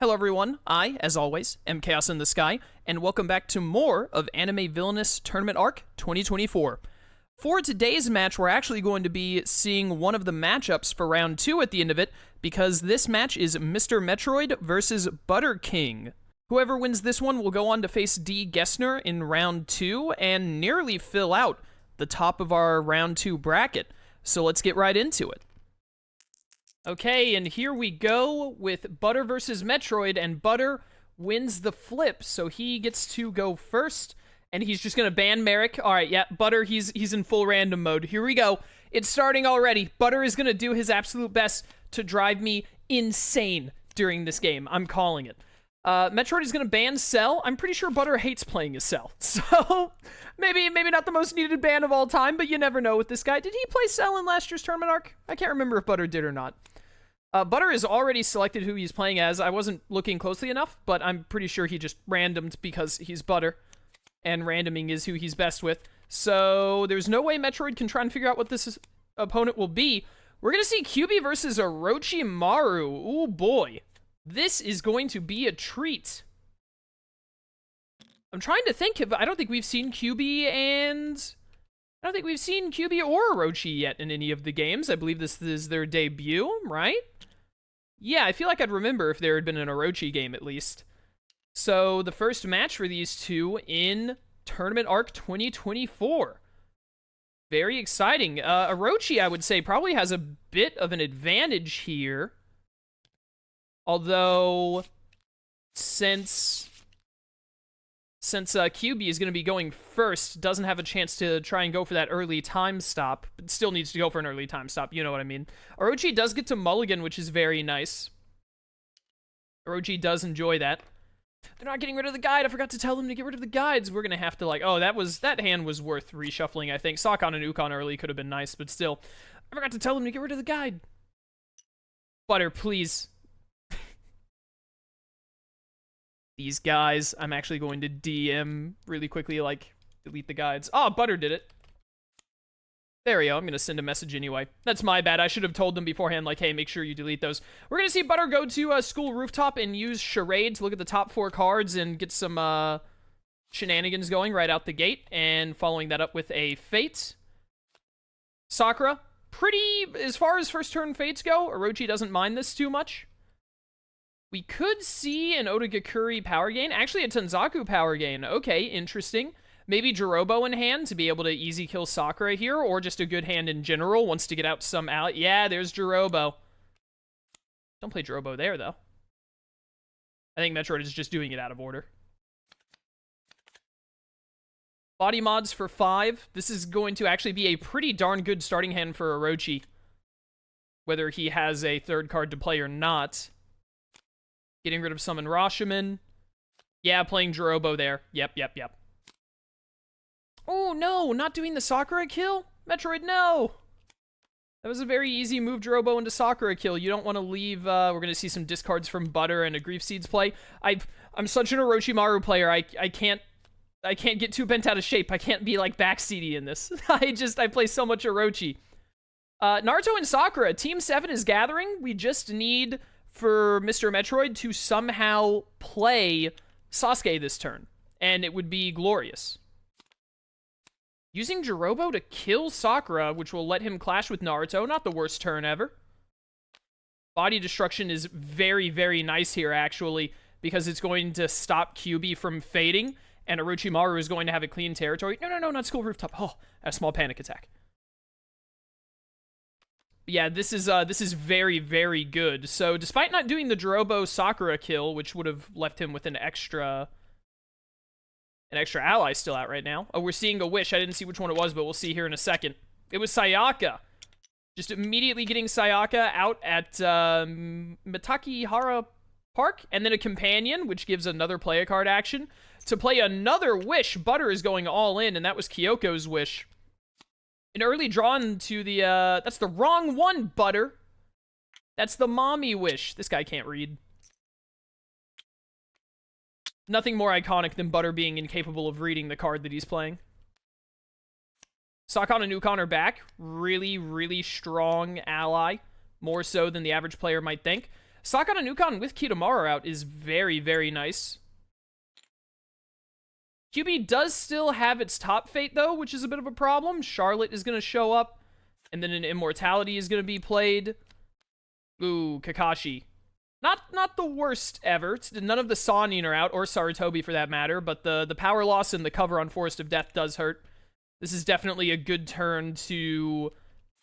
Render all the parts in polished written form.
Hello everyone, I, as always, am Chaos in the Sky, and welcome back to more of Anime Villainous Tournament Arc 2024. For today's match, we're actually going to be seeing one of the matchups for round 2 at the end of it, because this match is MisterMetroid versus ButTeRkiNG. Whoever wins this one will go on to face D. Gessner in round 2 and nearly fill out the top of our round 2 bracket. So let's get right into it. Okay, and here we go with Butter versus Metroid, and Butter wins the flip, so he gets to go first, and he's just gonna ban Merrick. Alright, yeah, Butter, he's in full random mode. Here we go. It's starting already. Butter is gonna do his absolute best to drive me insane during this game. I'm calling it. Metroid is gonna ban Cell. I'm pretty sure Butter hates playing as Cell, so maybe not the most needed ban of all time, but you never know with this guy. Did he play Cell in last year's tournament arc? I can't remember if Butter did or not. Butter has already selected who he's playing as. I wasn't looking closely enough, but I'm pretty sure he just randomed because he's Butter, and randoming is who he's best with. So there's no way Metroid can try and figure out what this opponent will be. We're going to see QB versus Orochimaru. Ooh, boy. This is going to be a treat. I'm trying to think. I don't think we've seen QB or Orochi yet in any of the games. I believe this is their debut, right? Yeah, I feel like I'd remember if there had been an Orochi game at least. So the first match for these two in Tournament Arc 2024. Very exciting. Orochi, I would say, probably has a bit of an advantage here. Although, since QB is going to be going first, doesn't have a chance to try and go for that early time stop, but still needs to go for an early time stop, you know what I mean. Orochi does get to mulligan, which is very nice. Orochi does enjoy that. They're not getting rid of the guide. I forgot to tell them to get rid of the guides. We're going to have to, like, oh, that hand was worth reshuffling, I think. Sakon and Ukon early could have been nice, but still. I forgot to tell them to get rid of the guide. Butter, please. These guys, I'm actually going to DM really quickly, like, delete the guides. Oh, Butter did it. There we go. I'm going to send a message anyway. That's my bad. I should have told them beforehand, like, hey, make sure you delete those. We're going to see Butter go to School Rooftop and use Charade to look at the top 4 cards and get some shenanigans going right out the gate. And following that up with a Fate. Sakura, pretty, as far as first turn Fates go, Orochi doesn't mind this too much. We could see an Otagakuri power gain. Actually, a Tanzaku power gain. Okay, interesting. Maybe Jirobo in hand to be able to easy kill Sakura here, or just a good hand in general, wants to get out some out. Yeah, there's Jirobo. Don't play Jirobo there, though. I think Metroid is just doing it out of order. Body mods for 5. This is going to actually be a pretty darn good starting hand for Orochi. Whether he has a third card to play or not. Getting rid of Summon Rashomon. Yeah, playing Jirobo there. Yep. Oh, no, not doing the Sakura kill? Metroid, no! That was a very easy move Jirobo into Sakura kill. You don't want to leave, we're going to see some discards from Butter and a Grief Seeds play. I'm such an Orochimaru player, I can't get too bent out of shape. I can't be, like, backseaty in this. I play so much Orochi. Naruto and Sakura, Team 7 is gathering. We just need for MisterMetroid to somehow play Sasuke this turn, and it would be glorious. Using Jirobo to kill Sakura, which will let him clash with Naruto, not the worst turn ever. Body Destruction is very, very nice here, actually, because it's going to stop QB from fading, and Orochimaru is going to have a clean territory. No, not School Rooftop. Oh, a small panic attack. Yeah, this is very, very good. So, despite not doing the Jirobo Sakura kill, which would have left him with an extra ally still out right now. Oh, we're seeing a Wish. I didn't see which one it was, but we'll see here in a second. It was Sayaka. Just immediately getting Sayaka out at Mitakihara Park, and then a Companion, which gives another play a card action. To play another Wish, Butter is going all in, and that was Kyoko's Wish. An early draw into the, that's the wrong one, Butter. That's the mommy Wish. This guy can't read. Nothing more iconic than Butter being incapable of reading the card that he's playing. Sakon and Ukon are back. Really, really strong ally. More so than the average player might think. Stock on a Nukon with Kitamaru out is very, very nice. QB does still have its top fate, though, which is a bit of a problem. Charlotte is going to show up, and then an Immortality is going to be played. Ooh, Kakashi. Not the worst ever. None of the Sannin are out, or Sarutobi for that matter, but the power loss and the cover on Forest of Death does hurt. This is definitely a good turn to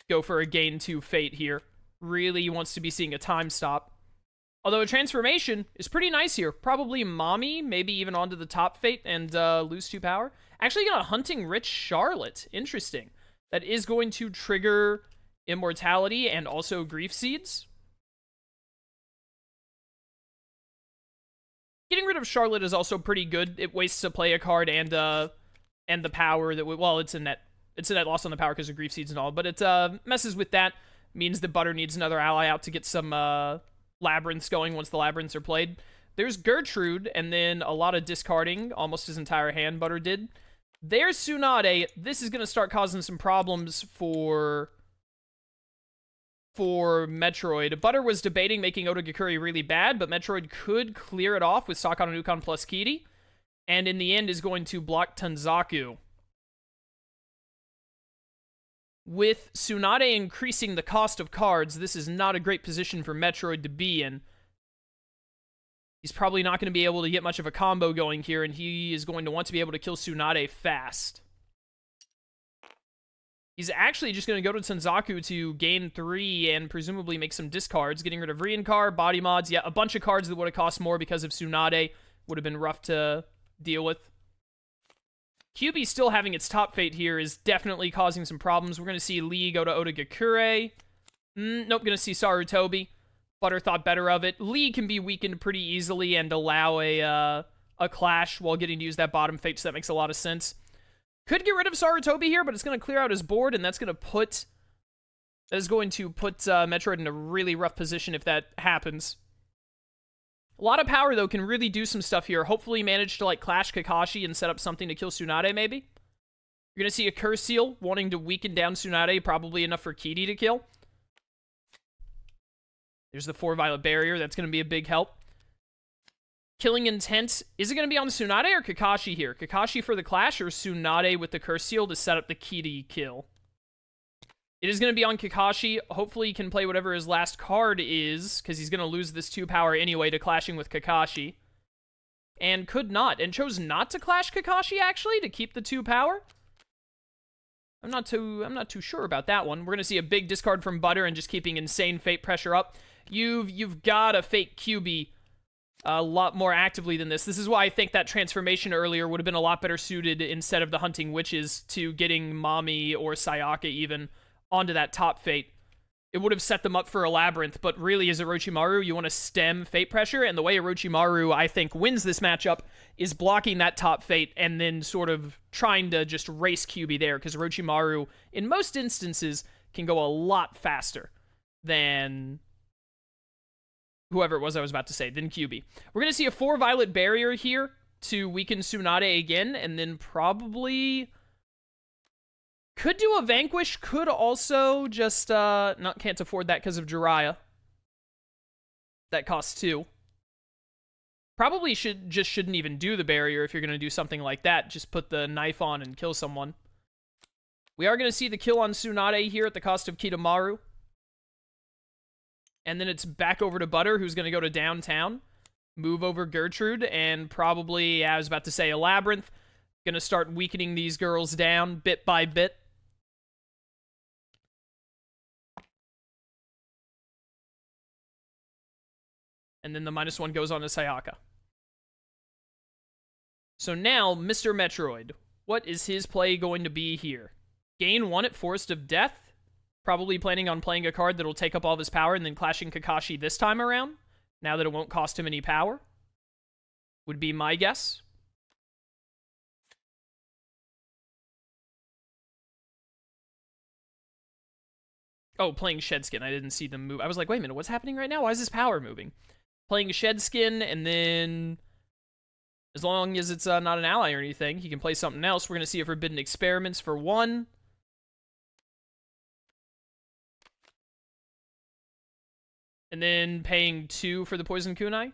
go for a gain 2 fate here. Really wants to be seeing a time stop. Although a transformation is pretty nice here. Probably Mommy, maybe even onto the top fate and lose 2 power. Actually got a Hunting Rich Charlotte. Interesting. That is going to trigger Immortality and also Grief Seeds. Getting rid of Charlotte is also pretty good. It wastes a play a card and the power that well, it's a net loss on the power because of Grief Seeds and all, but it messes with that. Means that Butter needs another ally out to get some labyrinths going once the labyrinths are played. There's Gertrude, and then a lot of discarding, almost his entire hand Butter did. There's Tsunade. This is going to start causing some problems for Metroid. Butter was debating making Otogakuri really bad, but Metroid could clear it off with Sakano Nukon plus Kiri, and in the end is going to block Tanzaku. With Tsunade increasing the cost of cards, this is not a great position for Metroid to be in. He's probably not going to be able to get much of a combo going here, and he is going to want to be able to kill Tsunade fast. He's actually just going to go to Tanzaku to gain 3 and presumably make some discards, getting rid of Reinkar, Body Mods. Yeah, a bunch of cards that would have cost more because of Tsunade would have been rough to deal with. QB still having its top fate here is definitely causing some problems. We're going to see Lee go to Otogakure. Nope, going to see Sarutobi. Butter thought better of it. Lee can be weakened pretty easily and allow a clash while getting to use that bottom fate, so that makes a lot of sense. Could get rid of Sarutobi here, but it's going to clear out his board, and that's going to put Metroid in a really rough position if that happens. A lot of power, though, can really do some stuff here. Hopefully manage to, like, clash Kakashi and set up something to kill Tsunade, maybe. You're going to see a Curse Seal wanting to weaken down Tsunade, probably enough for Kiri to kill. There's the 4 Violet Barrier. That's going to be a big help. Killing Intent. Is it going to be on Tsunade or Kakashi here? Kakashi for the clash or Tsunade with the Curse Seal to set up the Kiri kill? It is going to be on Kakashi. Hopefully he can play whatever his last card is, because he's going to lose this 2 power anyway to clashing with Kakashi. And could not. And chose not to clash Kakashi, actually, to keep the 2 power. I'm not too sure about that one. We're going to see a big discard from Butter and just keeping insane fate pressure up. You've got to fake QB a lot more actively than this. This is why I think that transformation earlier would have been a lot better suited instead of the Hunting Witches to getting Mami or Sayaka even onto that top fate. It would have set them up for a labyrinth, but really as Orochimaru, you want to stem fate pressure, and the way Orochimaru, I think, wins this matchup is blocking that top fate and then sort of trying to just race QB there, because Orochimaru, in most instances, can go a lot faster than whoever it was I was about to say, than QB. We're going to see a 4 Violet Barrier here to weaken Tsunade again, and then probably could do a Vanquish, could also just, can't afford that because of Jiraiya. That costs 2. Probably shouldn't even do the barrier if you're going to do something like that. Just put the knife on and kill someone. We are going to see the kill on Tsunade here at the cost of Kitamaru. And then it's back over to Butter, who's going to go to downtown. Move over Gertrude, and probably, I was about to say, a Labyrinth. Going to start weakening these girls down bit by bit. And then the -1 goes on to Sayaka. So now, Mr. Metroid. What is his play going to be here? Gain 1 at Forest of Death? Probably planning on playing a card that'll take up all of his power and then clashing Kakashi this time around, now that it won't cost him any power. Would be my guess. Oh, playing Shedskin. I didn't see them move. I was like, wait a minute, what's happening right now? Why is this power moving? Playing Shedskin, and then as long as it's not an ally or anything, he can play something else. We're going to see a Forbidden Experiments for 1. And then paying 2 for the Poison Kunai?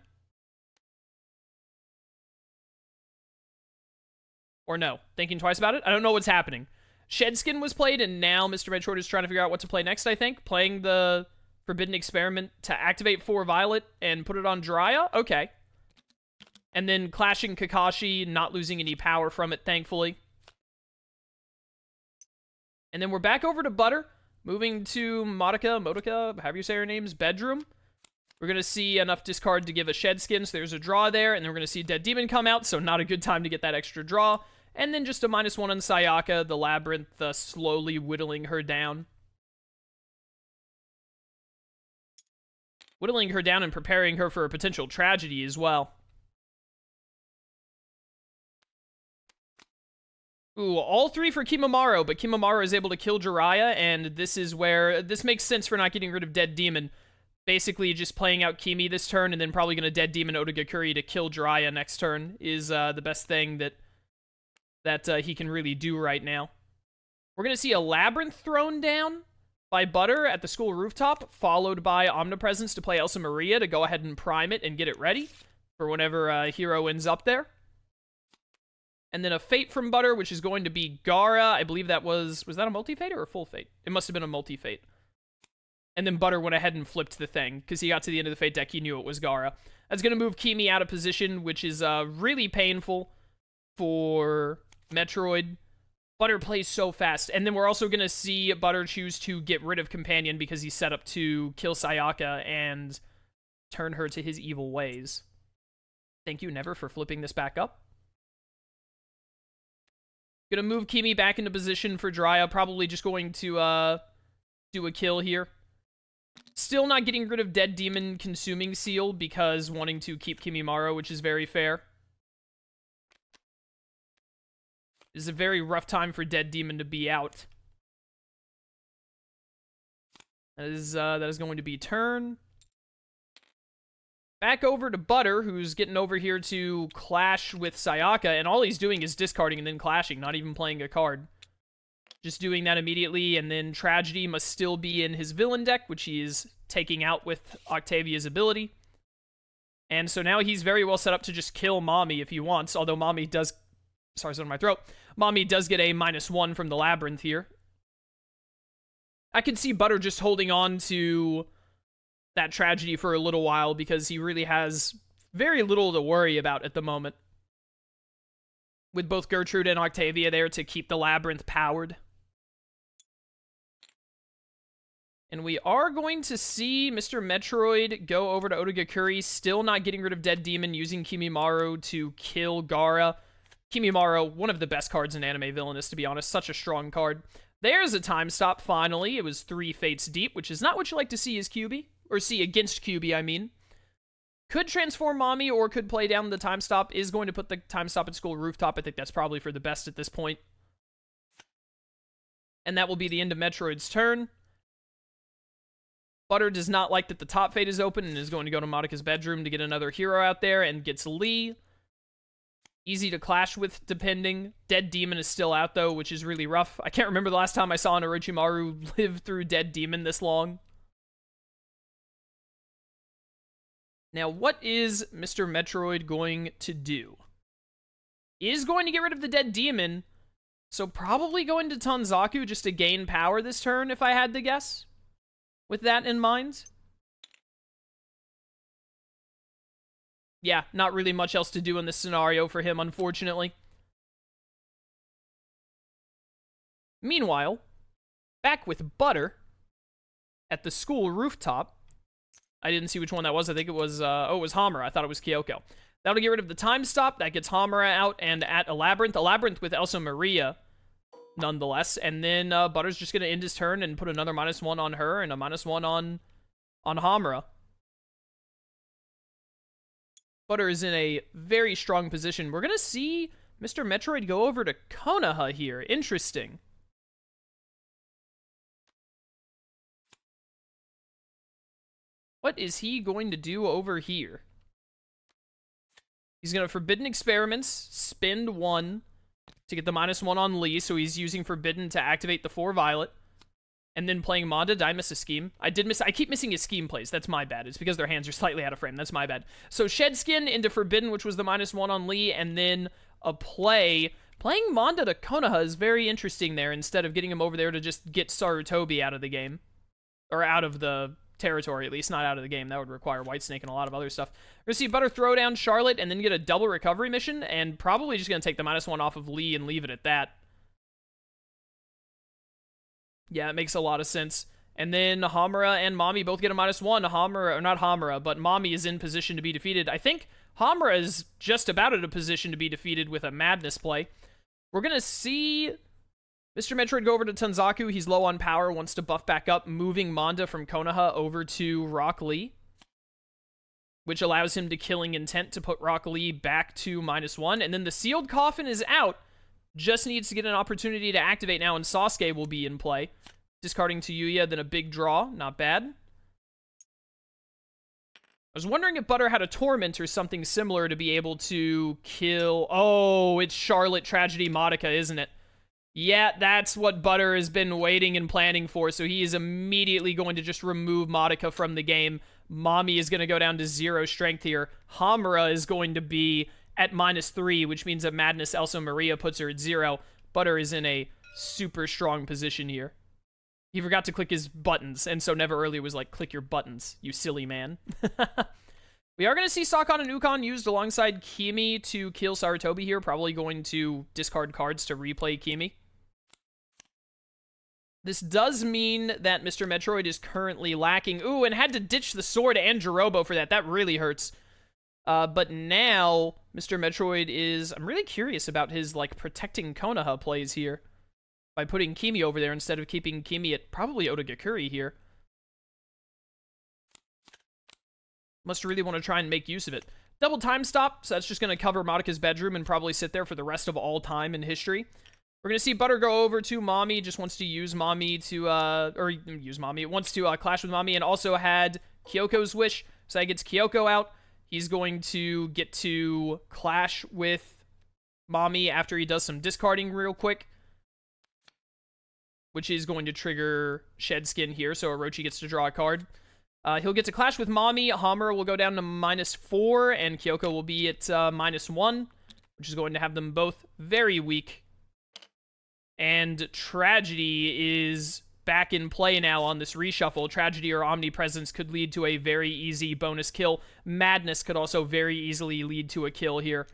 Or no? Thinking twice about it? I don't know what's happening. Shedskin was played, and now MisterMetroid is trying to figure out what to play next, I think. Playing the Forbidden Experiment to activate 4 Violet and put it on Jiraiya? Okay. And then clashing Kakashi, not losing any power from it, thankfully. And then we're back over to Butter, moving to Motica, however you say her name's bedroom. We're going to see enough discard to give a Shedskin, so there's a draw there, and then we're going to see Dead Demon come out, so not a good time to get that extra draw. And then just a -1 on Sayaka, the Labyrinth slowly whittling her down. Whittling her down and preparing her for a potential tragedy as well. Ooh, all 3 for Kimimaro, but Kimimaro is able to kill Jiraiya, and this is where... This makes sense for not getting rid of Dead Demon. Basically, just playing out Kimi this turn, and then probably going to Dead Demon Otogakuri to kill Jiraiya next turn is the best thing that he can really do right now. We're going to see a Labyrinth thrown down by Butter at the school rooftop, followed by Omnipresence to play Elsa Maria to go ahead and prime it and get it ready for whenever Hero ends up there. And then a Fate from Butter, which is going to be Gaara. I believe that was that a multi-fate or a full fate? It must have been a multi-fate. And then Butter went ahead and flipped the thing, because he got to the end of the Fate deck, he knew it was Gaara. That's going to move Kimi out of position, which is really painful for Metroid. Butter plays so fast. And then we're also going to see Butter choose to get rid of Companion because he's set up to kill Sayaka and turn her to his evil ways. Thank you, Never, for flipping this back up. Gonna move Kimi back into position for Jiraiya. Probably just going to do a kill here. Still not getting rid of Dead Demon Consuming Seal because wanting to keep Kimimaro, which is very fair. This is a very rough time for Dead Demon to be out. That is going to be turn. Back over to Butter, who's getting over here to clash with Sayaka, and all he's doing is discarding and then clashing, not even playing a card. Just doing that immediately, and then Tragedy must still be in his villain deck, which he is taking out with Octavia's ability. And so now he's very well set up to just kill Mommy if he wants, although Mommy does... Sorry, it's on my throat. Mommy does get a -1 from the Labyrinth here. I could see Butter just holding on to that Tragedy for a little while because he really has very little to worry about at the moment. With both Gertrude and Octavia there to keep the Labyrinth powered. And we are going to see MisterMetroid go over to Otogakuri, still not getting rid of Dead Demon, using Kimimaro to kill Gaara. Kimimaro, one of the best cards in Anime Villainous, to be honest. Such a strong card. There's a time stop, finally. It was 3 fates deep, which is not what you like to see as QB. Or see against QB, I mean. Could transform Mommy or could play down the time stop. Is going to put the time stop at school rooftop. I think that's probably for the best at this point. And that will be the end of Metroid's turn. Butter does not like that the top fate is open and is going to go to Monica's bedroom to get another hero out there and gets Lee. Easy to clash with, depending. Dead Demon is still out, though, which is really rough. I can't remember the last time I saw an Orochimaru live through Dead Demon this long. Now, what is MisterMetroid going to do? Is going to get rid of the Dead Demon, so probably going to Tanzaku just to gain power this turn, if I had to guess. With that in mind. Yeah, not really much else to do in this scenario for him, unfortunately. Meanwhile, back with Butter at the school rooftop. I didn't see which one that was. I think it was, it was Hamura. I thought it was Kyoko. That'll get rid of the time stop. That gets Hamura out and at a Labyrinth with Elsa Maria, nonetheless. And then Butter's just going to end his turn and put another -1 on her and a -1 on Hamura. Butter is in a very strong position. We're going to see MisterMetroid go over to Konoha here. Interesting. What is he going to do over here? He's going to Forbidden Experiments, spend 1 to get the -1 on Lee, so he's using Forbidden to activate the 4 Violet. and then playing Manda. Did I miss a scheme? I did miss. I keep missing his scheme plays. That's my bad. It's because their hands are slightly out of frame. That's my bad. So Shed Skin into Forbidden, which was the -1 on Lee, and then a play. Playing Manda to Konoha is very interesting there, instead of getting him over there to just get Sarutobi out of the game. Or out of the territory, at least, not out of the game. That would require Whitesnake and a lot of other stuff. We're going to see Butter throw down Charlotte and then get a double recovery mission, and probably just going to take the -1 off of Lee and leave it at that. Yeah, it makes a lot of sense. And then Hamura and Mami both get a -1. Hamura, or not Hamura, but Mami is in position to be defeated. I think Hamura is just about in a position to be defeated with a Madness play. We're going to see Mr. Metroid go over to Tanzaku. He's low on power, wants to buff back up, moving Manda from Konoha over to Rock Lee, which allows him to Killing Intent to put Rock Lee back to -1. And then the Sealed Coffin is out. Just needs to get an opportunity to activate now, and Sasuke will be in play. Discarding to Yuya, then a big draw. Not bad. I was wondering if Butter had a Torment or something similar to be able to kill... Oh, it's Charlotte Tragedy Madoka, isn't it? Yeah, that's what Butter has been waiting and planning for, so he is immediately going to just remove Madoka from the game. Mami is going to go down to 0 strength here. Hamura is going to be at -3, which means that Madness Elsa Maria puts her at 0. Butter is in a super strong position here. He forgot to click his buttons, and so Never Early was like, click your buttons, you silly man. We are going to see Sakon and Ukon used alongside Kimi to kill Sarutobi here, probably going to discard cards to replay Kimi. This does mean that Mr. Metroid is currently lacking. Ooh, and had to ditch the sword and Jirobo for that. That really hurts. But now, Mr. Metroid is... I'm really curious about his, like, protecting Konoha plays here. By putting Kimi over there instead of keeping Kimi at probably Otogakuri here. Must really want to try and make use of it. Double time stop, so that's just going to cover Madoka's bedroom and probably sit there for the rest of all time in history. We're going to see Butter go over to Mami, just wants to use Mami to, it wants to clash with Mami, and also had Kyoko's wish, so that gets Kyoko out. He's going to get to clash with Mami after he does some discarding real quick, which is going to trigger Shed Skin here, so Orochi gets to draw a card. He'll get to clash with Mami, Hamura will go down to -4, and Kyoko will be at -1, which is going to have them both very weak. And Tragedy is back in play now on this reshuffle. Tragedy or Omnipresence could lead to a very easy bonus kill. Madness could also very easily lead to a kill here.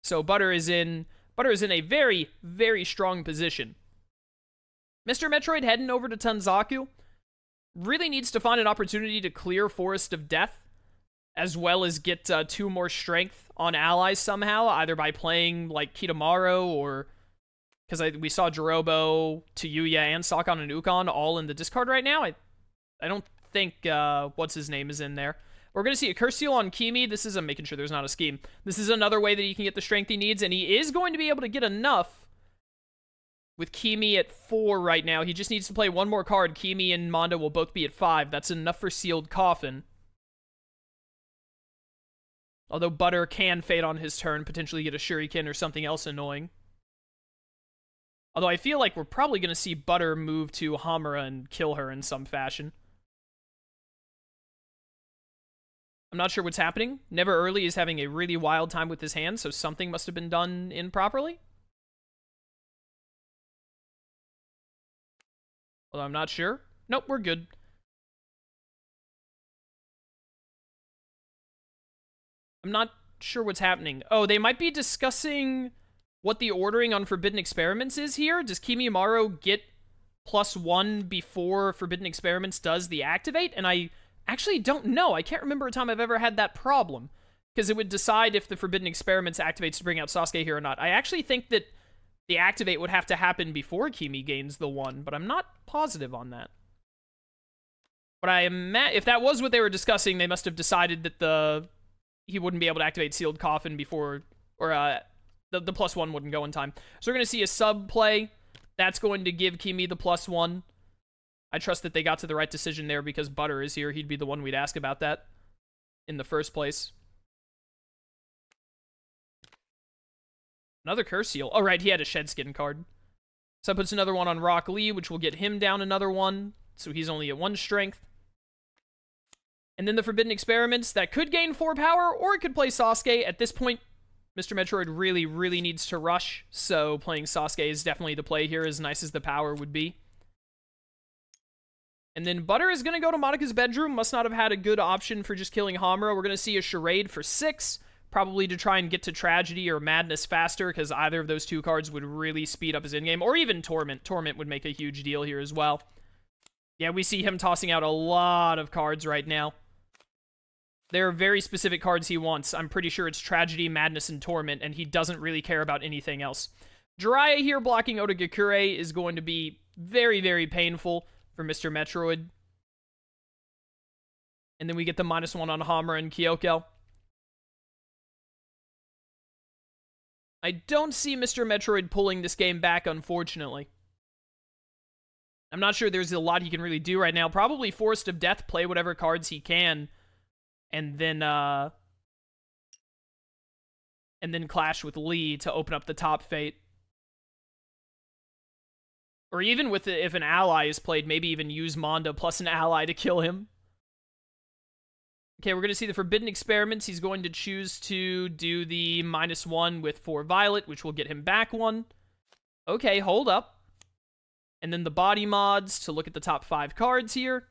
So Butter is in a very, very strong position. Mr. Metroid heading over to Tanzaku really needs to find an opportunity to clear Forest of Death, as well as get 2 more strength on allies somehow, either by playing like Kitamaro or... Because we saw Jirobo, Tayuya, and Sakon and Ukon all in the discard right now. I don't think what's-his-name is in there. We're going to see a Curse Seal on Kimi. This is making sure there's not a scheme. This is another way that he can get the strength he needs, and he is going to be able to get enough with Kimi at 4 right now. He just needs to play 1 more card. Kimi and Manda will both be at 5. That's enough for Sealed Coffin. Although Butter can fade on his turn, potentially get a Shuriken or something else annoying. Although I feel like we're probably going to see Butter move to Hamura and kill her in some fashion. I'm not sure what's happening. Never Early is having a really wild time with his hand, so something must have been done improperly. Although I'm not sure. Nope, we're good. I'm not sure what's happening. Oh, they might be discussing what the ordering on Forbidden Experiments is here. Does Kimimaro get +1 before Forbidden Experiments does the activate? And I actually don't know. I can't remember a time I've ever had that problem, because it would decide if the Forbidden Experiments activates to bring out Sasuke here or not. I actually think that the activate would have to happen before Kimi gains the 1, but I'm not positive on that. But if that was what they were discussing, they must have decided that he wouldn't be able to activate Sealed Coffin before, or the +1 wouldn't go in time. So we're going to see a sub play. That's going to give Kimi the +1. I trust that they got to the right decision there because Butter is here. He'd be the one we'd ask about that in the first place. Another Curse Seal. Oh, right, he had a Shed Skin card. So that puts another one on Rock Lee, which will get him down another 1. so he's only at 1 strength. And then the Forbidden Experiments, that could gain 4 power, or it could play Sasuke. At this point, Mr. Metroid really needs to rush, so playing Sasuke is definitely the play here, as nice as the power would be. And then Butter is going to go to Monika's bedroom. Must not have had a good option for just killing Hamura. We're going to see a Charade for 6, probably to try and get to Tragedy or Madness faster, because either of those 2 cards would really speed up his endgame, or even Torment. Torment would make a huge deal here as well. Yeah, we see him tossing out a lot of cards right now. There are very specific cards he wants. I'm pretty sure it's Tragedy, Madness, and Torment, and he doesn't really care about anything else. Jiraiya here blocking Otogakure is going to be very painful for Mr. Metroid. And then we get the -1 on Hamura and Kyoko. I don't see Mr. Metroid pulling this game back, unfortunately. I'm not sure there's a lot he can really do right now. Probably Forest of Death, play whatever cards he can, and then clash with Lee to open up the top fate. Or even with if an ally is played, maybe even use Manda plus an ally to kill him. Okay, we're going to see the Forbidden Experiments. He's going to choose to do the -1 with 4 Violet, which will get him back 1. Okay, hold up. And then the body mods to look at the top 5 cards here.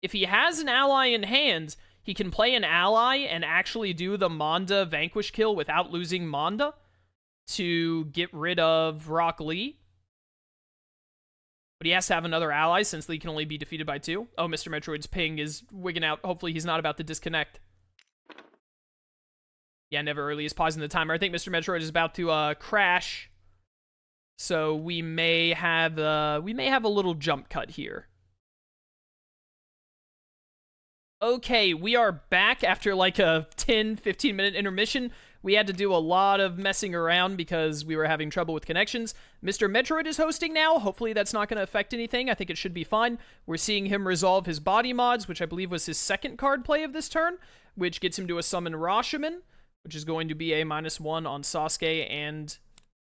If he has an ally in hand, he can play an ally and actually do the Manda Vanquish kill without losing Manda to get rid of Rock Lee. But he has to have another ally since Lee can only be defeated by 2. Oh, Mr. Metroid's ping is wigging out. Hopefully he's not about to disconnect. Yeah, never early is pausing the timer. I think Mr. Metroid is about to crash. So we may have a little jump cut here. Okay, we are back after like a 10-15 minute intermission. We had to do a lot of messing around because we were having trouble with connections. Mr. Metroid is hosting now. Hopefully that's not going to affect anything. I think it should be fine. We're seeing him resolve his body mods, which I believe was his 2nd card play of this turn, which gets him to a summon Rashomon, which is going to be a -1 on Sasuke and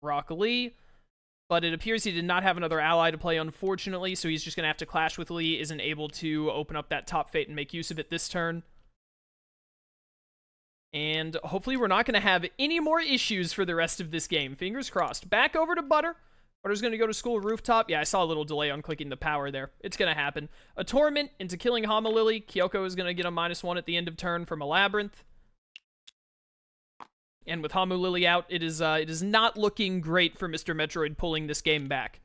Rock Lee. But it appears he did not have another ally to play, unfortunately, so he's just going to have to clash with Lee, isn't able to open up that top fate and make use of it this turn. And hopefully we're not going to have any more issues for the rest of this game. Fingers crossed. Back over to Butter. Butter's going to go to School Rooftop. Yeah, I saw a little delay on clicking the power there. It's going to happen. A Torment into killing Hamulili. Kyoko is going to get a -1 at the end of turn from a Labyrinth. And with Hamulili out, it is not looking great for Mr. Metroid pulling this game back.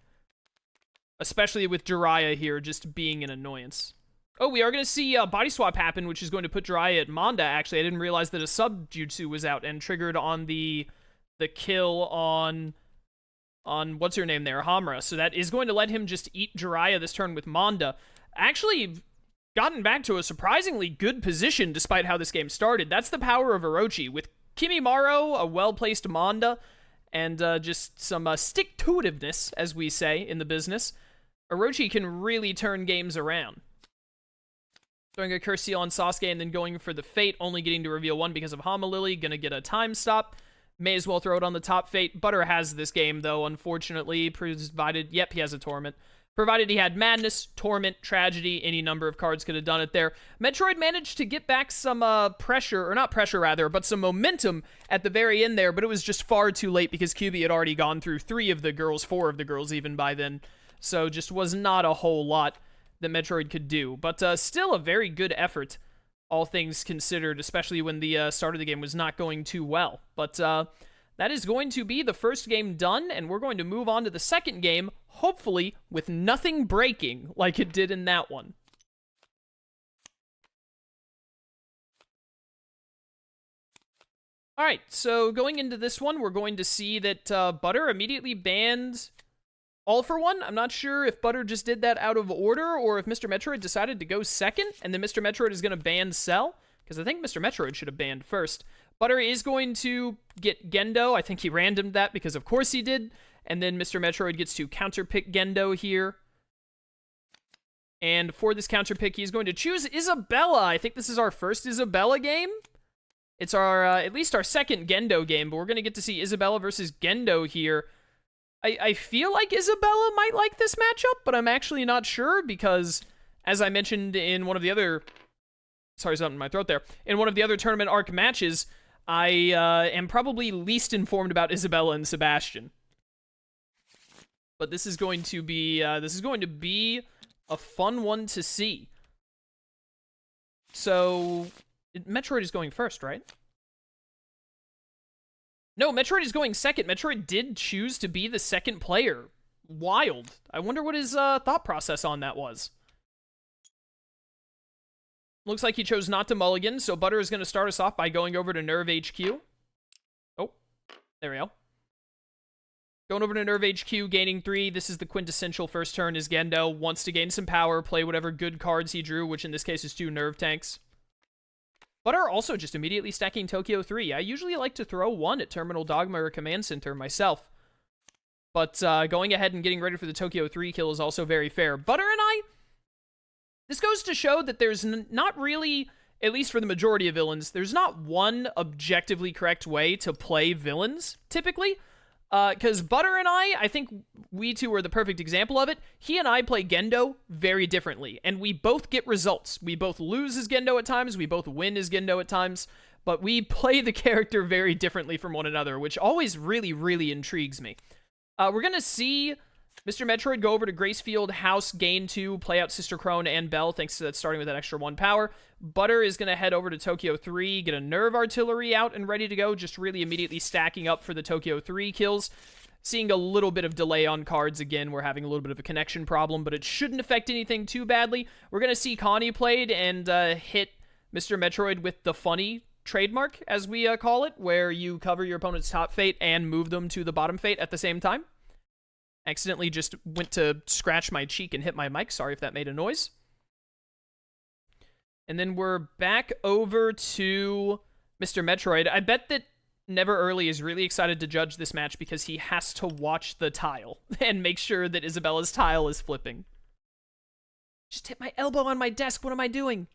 Especially with Jiraiya here just being an annoyance. Oh, we are going to see a body swap happen, which is going to put Jiraiya at Manda, actually. I didn't realize that a sub-jutsu was out and triggered on the kill on what's her name there, Hamura. So that is going to let him just eat Jiraiya this turn with Manda. Actually gotten back to a surprisingly good position despite how this game started. That's the power of Orochi. With Kimimaro, a well-placed Manda, and just some stick-to-itiveness, as we say in the business, Orochi can really turn games around. Throwing a Curse Seal on Sasuke and then going for the Fate, only getting to reveal 1 because of Hamulili, gonna get a time stop. May as well throw it on the top Fate. Butter has this game, though, unfortunately, provided, yep, he has a Torment. Provided he had Madness, Torment, Tragedy, any number of cards could have done it there. Metroid managed to get back some pressure, or not pressure rather, but some momentum at the very end there, but it was just far too late because QB had already gone through 3 of the girls, 4 of the girls even by then. So just was not a whole lot that Metroid could do. But still a very good effort, all things considered, especially when the start of the game was not going too well. But that is going to be the first game done, and we're going to move on to the second game, hopefully with nothing breaking like it did in that one. Alright, so going into this one, we're going to see that Butter immediately banned All For One. I'm not sure if Butter just did that out of order, or if Mr. Metroid decided to go second, and then Mr. Metroid is going to ban Cell, because I think Mr. Metroid should have banned first. Butter is going to get Gendo. I think he randomed that because of course he did. And then Mr. Metroid gets to counterpick Gendo here. And for this counterpick, he's going to choose Isabella. I think this is our first Isabella game. It's our at least our second Gendo game, but we're going to get to see Isabella versus Gendo here. I feel like Isabella might like this matchup, but I'm actually not sure because, as I mentioned in one of the other... Sorry, something in my throat there. In one of the other tournament arc matches, I am probably least informed about Isabella and Sebastian. But this is going to be a fun one to see. So, Metroid is going first, right? No, Metroid is going second. Metroid did choose to be the second player. Wild. I wonder what his thought process on that was. Looks like he chose not to mulligan, so Butter is going to start us off by going over to Nerve HQ. Oh, there we go. Going over to Nerve HQ, gaining 3. This is the quintessential first turn is Gendo. Wants to gain some power, play whatever good cards he drew, which in this case is 2 Nerve Tanks. Butter also just immediately stacking Tokyo 3. I usually like to throw 1 at Terminal Dogma or Command Center myself. But going ahead and getting ready for the Tokyo 3 kill is also very fair. Butter and I... This goes to show that there's not really, at least for the majority of villains, there's not one objectively correct way to play villains, typically. Because Butter and I think we two are the perfect example of it. He and I play Gendo very differently, and we both get results. We both lose as Gendo at times, we both win as Gendo at times, but we play the character very differently from one another, which always really, really intrigues me. We're going to see Mr. Metroid go over to Gracefield House, gain 2, play out Sister Crone and Belle, thanks to that starting with that extra 1 power. Butter is going to head over to Tokyo 3, get a Nerve Artillery out and ready to go, just really immediately stacking up for the Tokyo 3 kills. Seeing a little bit of delay on cards again, we're having a little bit of a connection problem, but it shouldn't affect anything too badly. We're going to see Connie played and hit Mr. Metroid with the funny trademark, as we call it, where you cover your opponent's top fate and move them to the bottom fate at the same time. Accidentally just went to scratch my cheek and hit my mic. Sorry if that made a noise. And then we're back over to Mr. Metroid. I bet that Never Early is really excited to judge this match because he has to watch the tile and make sure that Isabella's tile is flipping. Just hit my elbow on my desk. What am I doing?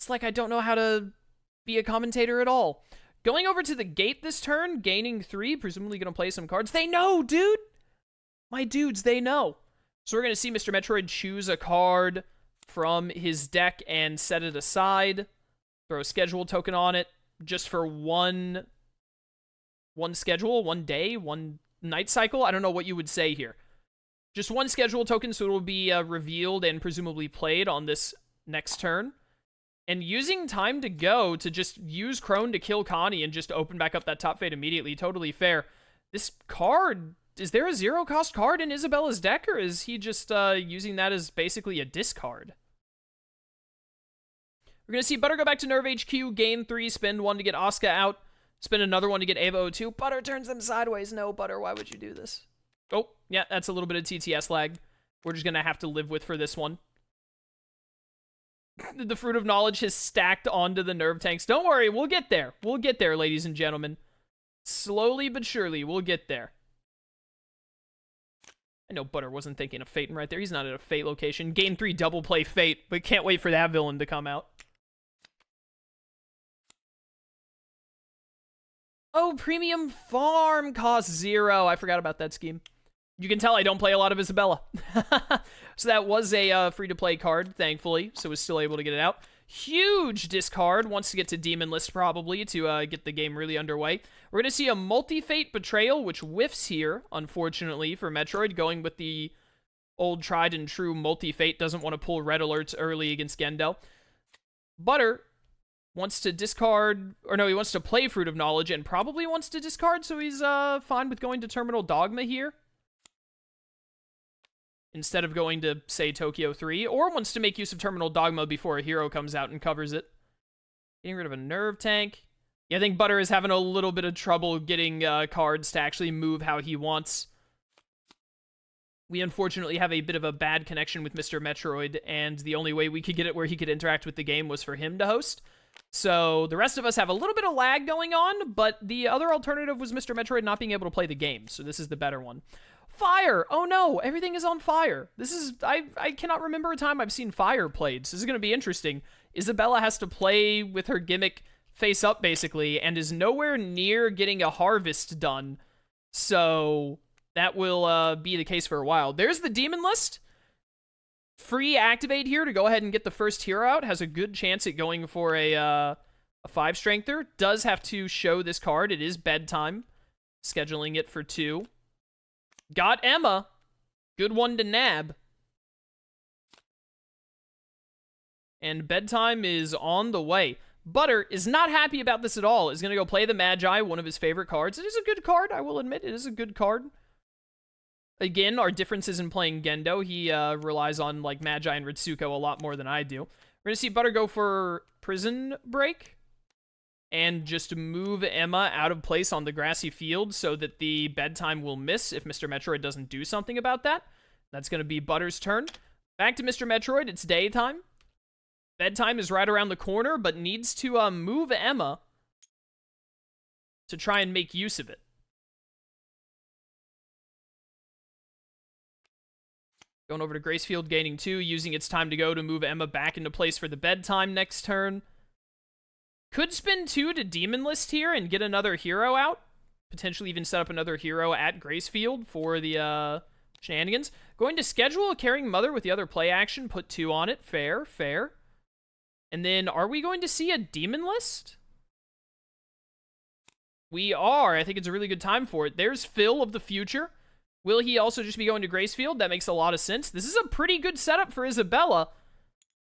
It's like I don't know how to be a commentator at all. Going over to the gate this turn, gaining 3, presumably going to play some cards. They know, dude! My dudes, they know. So we're going to see Mr. Metroid choose a card from his deck and set it aside. Throw a schedule token on it, just for one schedule, 1 day, 1 night cycle. I don't know what you would say here. Just 1 schedule token, so it will be revealed and presumably played on this next turn. And using time to go to just use Crone to kill Connie and just open back up that top fate immediately. Totally fair. This card, is there a 0-cost card in Isabella's deck, or is he just using that as basically a discard? We're going to see Butter go back to Nerve HQ, gain 3, spend 1 to get Asuka out, spend another 1 to get Ava 02. Butter turns them sideways. No, Butter, why would you do this? Oh, yeah, that's a little bit of TTS lag. We're just going to have to live with for this one. The Fruit of Knowledge has stacked onto the Nerve Tanks. Don't worry, we'll get there. We'll get there, ladies and gentlemen. Slowly but surely, we'll get there. I know Butter wasn't thinking of Phaeton right there. He's not at a Fate location. Gain 3 double play Fate, but can't wait for that villain to come out. Oh, Premium Farm costs 0. I forgot about that scheme. You can tell I don't play a lot of Isabella. So that was a free-to-play card, thankfully, so was still able to get it out. Huge discard. Wants to get to Demon List, probably, to get the game really underway. We're going to see a Multi-Fate Betrayal, which whiffs here, unfortunately, for Metroid, going with the old tried-and-true Multi-Fate. Doesn't want to pull red alerts early against Gendo. Butter wants to discard, or no, he wants to play Fruit of Knowledge, and probably wants to discard, so he's fine with going to Terminal Dogma here, instead of going to, say, Tokyo 3, or wants to make use of Terminal Dogma before a hero comes out and covers it. Getting rid of a Nerve Tank. Yeah, I think Butter is having a little bit of trouble getting cards to actually move how he wants. We unfortunately have a bit of a bad connection with Mr. Metroid, and the only way we could get it where he could interact with the game was for him to host. So the rest of us have a little bit of lag going on, but the other alternative was Mr. Metroid not being able to play the game, so this is the better one. Fire! Oh no, everything is on fire. This is, I cannot remember a time I've seen fire played, so this is going to be interesting. Isabella has to play with her gimmick face up, basically, and is nowhere near getting a harvest done So that will be the case for a while. There's the demon list. Free activate here to go ahead and get the first hero out. Has a good chance at going for a 5-strengther. Does have to show this card. It is bedtime. Scheduling it for 2. Got Emma. Good one to nab. And bedtime is on the way. Butter is not happy about this at all. Is going to go play the Magi, one of his favorite cards. It is a good card, I will admit. It is a good card. Again, our differences in playing Gendo. He relies on like Magi and Ritsuko a lot more than I do. We're going to see Butter go for Prison Break. And just move Emma out of place on the grassy field so that the bedtime will miss if MisterMetroid doesn't do something about that. That's going to be Butter's turn. Back to MisterMetroid. It's daytime. Bedtime is right around the corner, but needs to move Emma to try and make use of it. Going over to Gracefield, gaining 2, using its time to go to move Emma back into place for the bedtime next turn. Could spin 2 to Demon List here and get another hero out. Potentially even set up another hero at Gracefield for the shenanigans. Going to schedule a Caring Mother with the other play action. Put 2 on it. Fair, fair. And then, are we going to see a Demon List? We are. I think it's a really good time for it. There's Phil of the future. Will he also just be going to Gracefield? That makes a lot of sense. This is a pretty good setup for Isabella.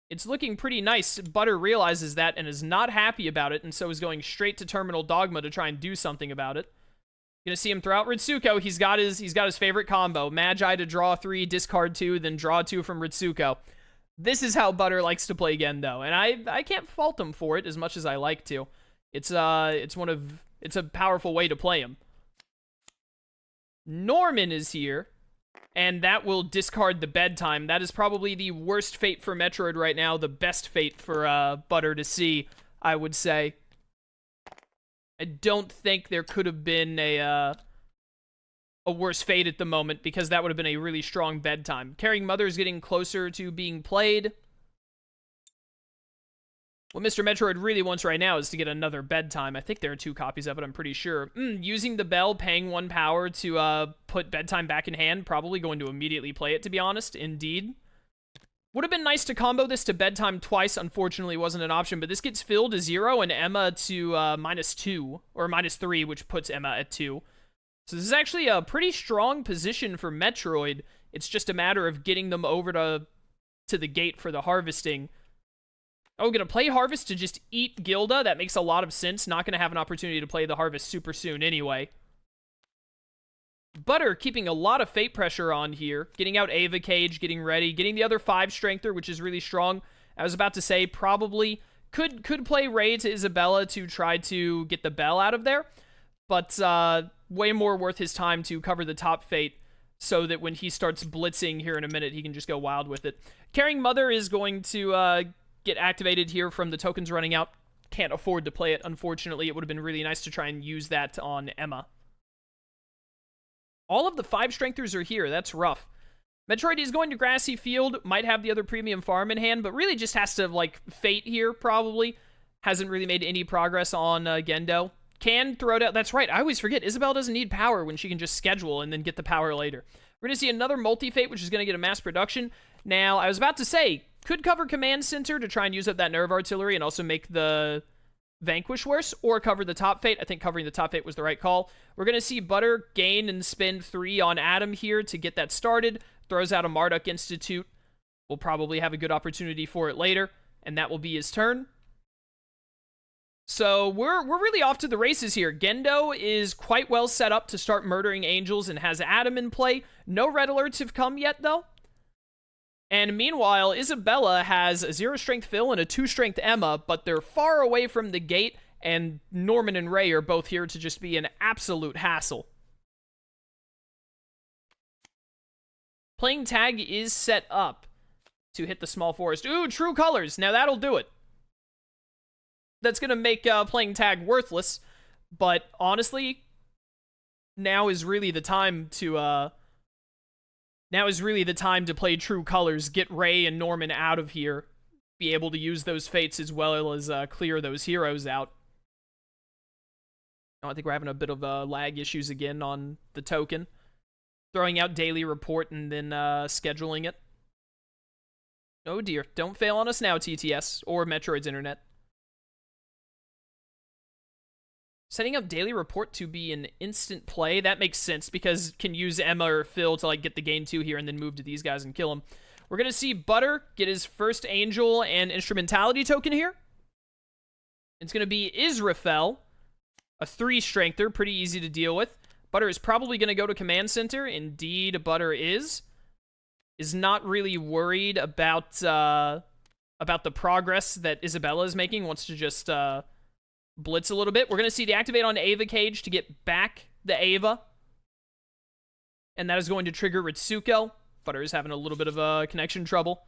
It's looking pretty nice. Butter realizes that and is not happy about it, and so is going straight to Terminal Dogma to try and do something about it. Gonna see him throw out Ritsuko. He's got his favorite combo. Magi to draw 3, discard 2, then draw 2 from Ritsuko. This is how Butter likes to play Gendo, and I can't fault him for it as much as I like to. It's a powerful way to play him. Norman is here, and that will discard the bedtime. That is probably the worst fate for Metroid right now, the best fate for Butter to see, I would say. I don't think there could have been a worse fate at the moment, because that would have been a really strong bedtime. Caring Mother is getting closer to being played. What MisterMetroid really wants right now is to get another bedtime. I think there are 2 copies of it, I'm pretty sure. Using the bell, paying 1 power to put bedtime back in hand. Probably going to immediately play it, to be honest. Indeed. Would have been nice to combo this to bedtime twice. Unfortunately, wasn't an option. But this gets Phil to 0 and Emma to -2. Or -3, which puts Emma at 2. So this is actually a pretty strong position for Metroid. It's just a matter of getting them over to the gate for the harvesting. Oh, gonna play Harvest to just eat Gilda? That makes a lot of sense. Not gonna have an opportunity to play the Harvest super soon anyway. Butter keeping a lot of fate pressure on here. Getting out Ava Cage, getting ready. Getting the other 5-strengther, which is really strong. I was about to say, probably could play Ray to Isabella to try to get the bell out of there. But way more worth his time to cover the top fate, so that when he starts blitzing here in a minute, he can just go wild with it. Caring Mother is going to get activated here from the tokens running out. Can't afford to play it, unfortunately. It would have been really nice to try and use that on Emma. All of the 5-strengthers are here. That's rough. Metroid is going to Grassy Field. Might have the other premium farm in hand, but really just has to, like, fate here, probably. Hasn't really made any progress on Gendo. Can throw it out. That's right. I always forget. Isabella doesn't need power when she can just schedule and then get the power later. We're going to see another multi-fate, which is going to get a mass production. Now, I was about to say, could cover Command Center to try and use up that Nerve Artillery and also make the Vanquish worse, or cover the top fate. I think covering the top fate was the right call. We're going to see Butter gain and spend 3 on Adam here to get that started. Throws out a Marduk Institute. We'll probably have a good opportunity for it later, and that will be his turn. So we're really off to the races here. Gendo is quite well set up to start murdering angels and has Adam in play. No red alerts have come yet, though. And meanwhile, Isabella has a 0-strength Phil and a 2-strength Emma, but they're far away from the gate, and Norman and Ray are both here to just be an absolute hassle. Playing tag is set up to hit the small forest. Ooh, true colors. Now that'll do it. That's going to make playing tag worthless, but honestly, now is really the time to play true colors, get Ray and Norman out of here, be able to use those fates as well as clear those heroes out. I think we're having a bit of lag issues again on the token. Throwing out daily report and then scheduling it. Oh dear, don't fail on us now, TTS, or Metroid's internet. Setting up daily report to be an instant play, that makes sense because can use Emma or Phil to like get the gain 2 here and then move to these guys and kill them. We're going to see Butter get his first Angel and Instrumentality token here. It's going to be Israfel, a 3-strengther, pretty easy to deal with. Butter is probably going to go to Command Center. Indeed, Butter is not really worried about the progress that Isabella is making. Wants to just blitz a little bit. We're going to see the activate on Ava Cage to get back the Ava. And that is going to trigger Ritsuko. Butter is having a little bit of connection trouble.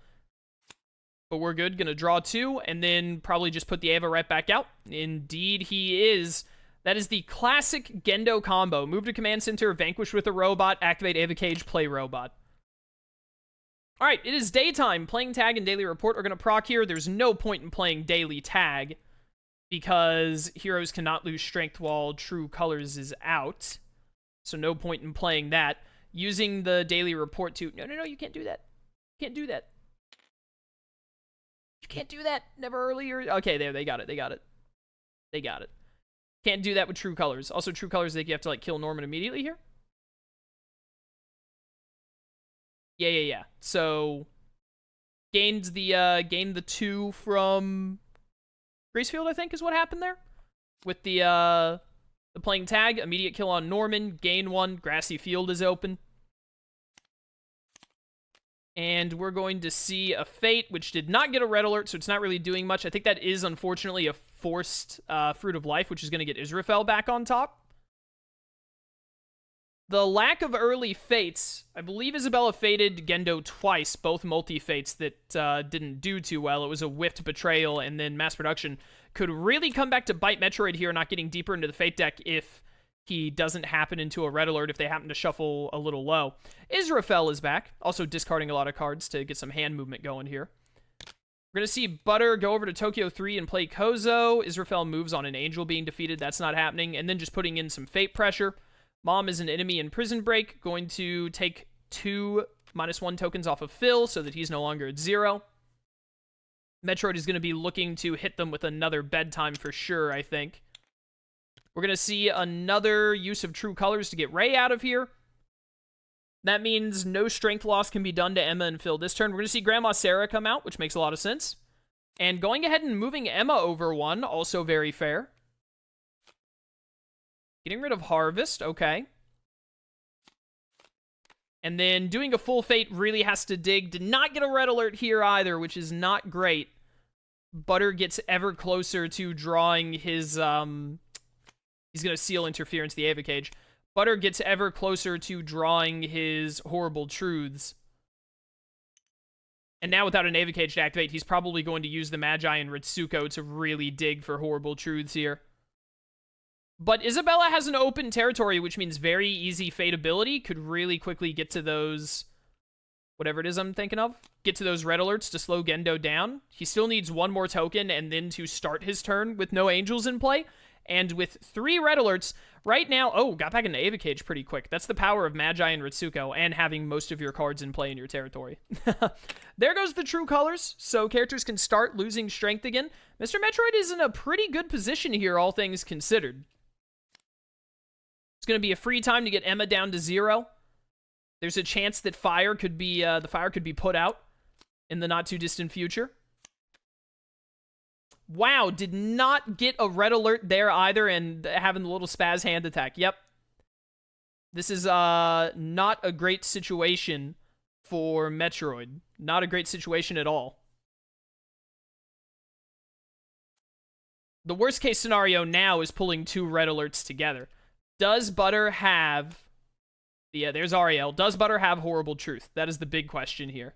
But we're good. Going to draw 2 and then probably just put the Ava right back out. Indeed, he is. That is the classic Gendo combo. Move to Command Center, vanquish with a robot, activate Ava Cage, play robot. Alright, it is daytime. Playing tag and daily report are going to proc here. There's no point in playing daily tag because heroes cannot lose strength while True Colors is out. So no point in playing that. Using the daily report to... No, you can't do that. You can't do that. You can't do that. Never earlier. Okay, there, they got it. They got it. Can't do that with True Colors. Also, True Colors, you have to, like, kill Norman immediately here. Yeah. So, gained the 2 from Gracefield, I think, is what happened there. With the playing tag, immediate kill on Norman, gain 1, Grassy Field is open. And we're going to see a Fate, which did not get a red alert, so it's not really doing much. I think that is, unfortunately, a forced Fruit of Life, which is going to get Israfel back on top. The lack of early Fates, I believe Isabella fated Gendo twice, both multi-Fates that didn't do too well. It was a whiffed Betrayal, and then Mass Production could really come back to bite Metroid here, not getting deeper into the Fate deck if he doesn't happen into a red alert, if they happen to shuffle a little low. Israfel is back, also discarding a lot of cards to get some hand movement going here. We're going to see Butter go over to Tokyo 3 and play Kozo. Israfel moves on an Angel being defeated. That's not happening. And then just putting in some Fate pressure. Mom is an enemy in Prison Break. Going to take 2 -1 tokens off of Phil so that he's no longer at 0. Metroid is going to be looking to hit them with another bedtime for sure, I think. We're going to see another use of True Colors to get Ray out of here. That means no strength loss can be done to Emma and Phil this turn. We're going to see Grandma Sarah come out, which makes a lot of sense. And going ahead and moving Emma over 1, also very fair. Getting rid of Harvest, okay. And then doing a full Fate really has to dig. Did not get a red alert here either, which is not great. Butter gets ever closer to drawing his... He's going to seal Interference, the Ava Cage. Butter gets ever closer to drawing his Horrible Truths. And now without an Ava Cage to activate, he's probably going to use the Magi and Ritsuko to really dig for Horrible Truths here. But Isabella has an open territory, which means very easy Fate ability. Could really quickly get to those... whatever it is I'm thinking of. Get to those red alerts to slow Gendo down. He still needs 1 more token and then to start his turn with no Angels in play. And with 3 red alerts, right now... Oh, got back into Ava Cage pretty quick. That's the power of Magi and Ritsuko and having most of your cards in play in your territory. There goes the True Colors, so characters can start losing strength again. MisterMetroid is in a pretty good position here, all things considered. It's going to be a free time to get Emma down to 0. There's a chance that fire could be the fire could be put out in the not-too-distant future. Wow, did not get a red alert there either, and having the little spaz hand attack. Yep. This is not a great situation for Metroid. Not a great situation at all. The worst case scenario now is pulling 2 red alerts together. Does Butter have... Yeah, there's Ariel. Does Butter have Horrible Truth? That is the big question here.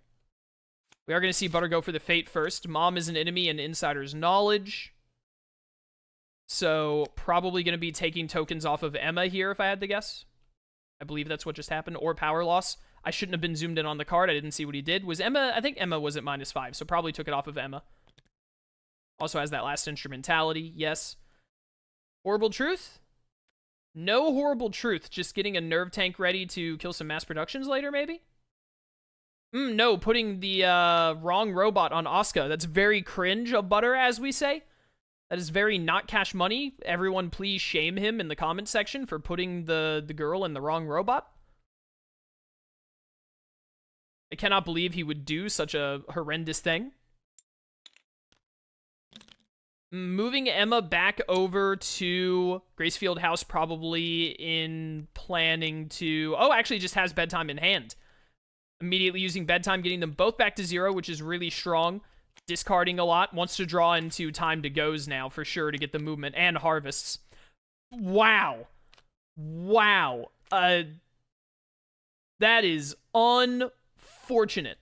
We are going to see Butter go for the Fate first. Mom is an enemy and Insider's Knowledge. So, probably going to be taking tokens off of Emma here, if I had to guess. I believe that's what just happened. Or Power Loss. I shouldn't have been zoomed in on the card. I didn't see what he did. Was Emma... I think Emma was at -5, so probably took it off of Emma. Also has that last Instrumentality. Yes. Horrible Truth? No horrible truth, just getting a nerve tank ready to kill some mass productions later, maybe? No, putting the wrong robot on Asuka. That's very cringe of Butter, as we say. That is very not cash money. Everyone please shame him in the comment section for putting the girl in the wrong robot. I cannot believe he would do such a horrendous thing. Moving Emma back over to Gracefield House, probably in planning to... Oh, actually just has bedtime in hand. Immediately using bedtime, getting them both back to 0, which is really strong. Discarding a lot. Wants to draw into time to goes now, for sure, to get the movement and harvests. Wow. Wow. That is unfortunate.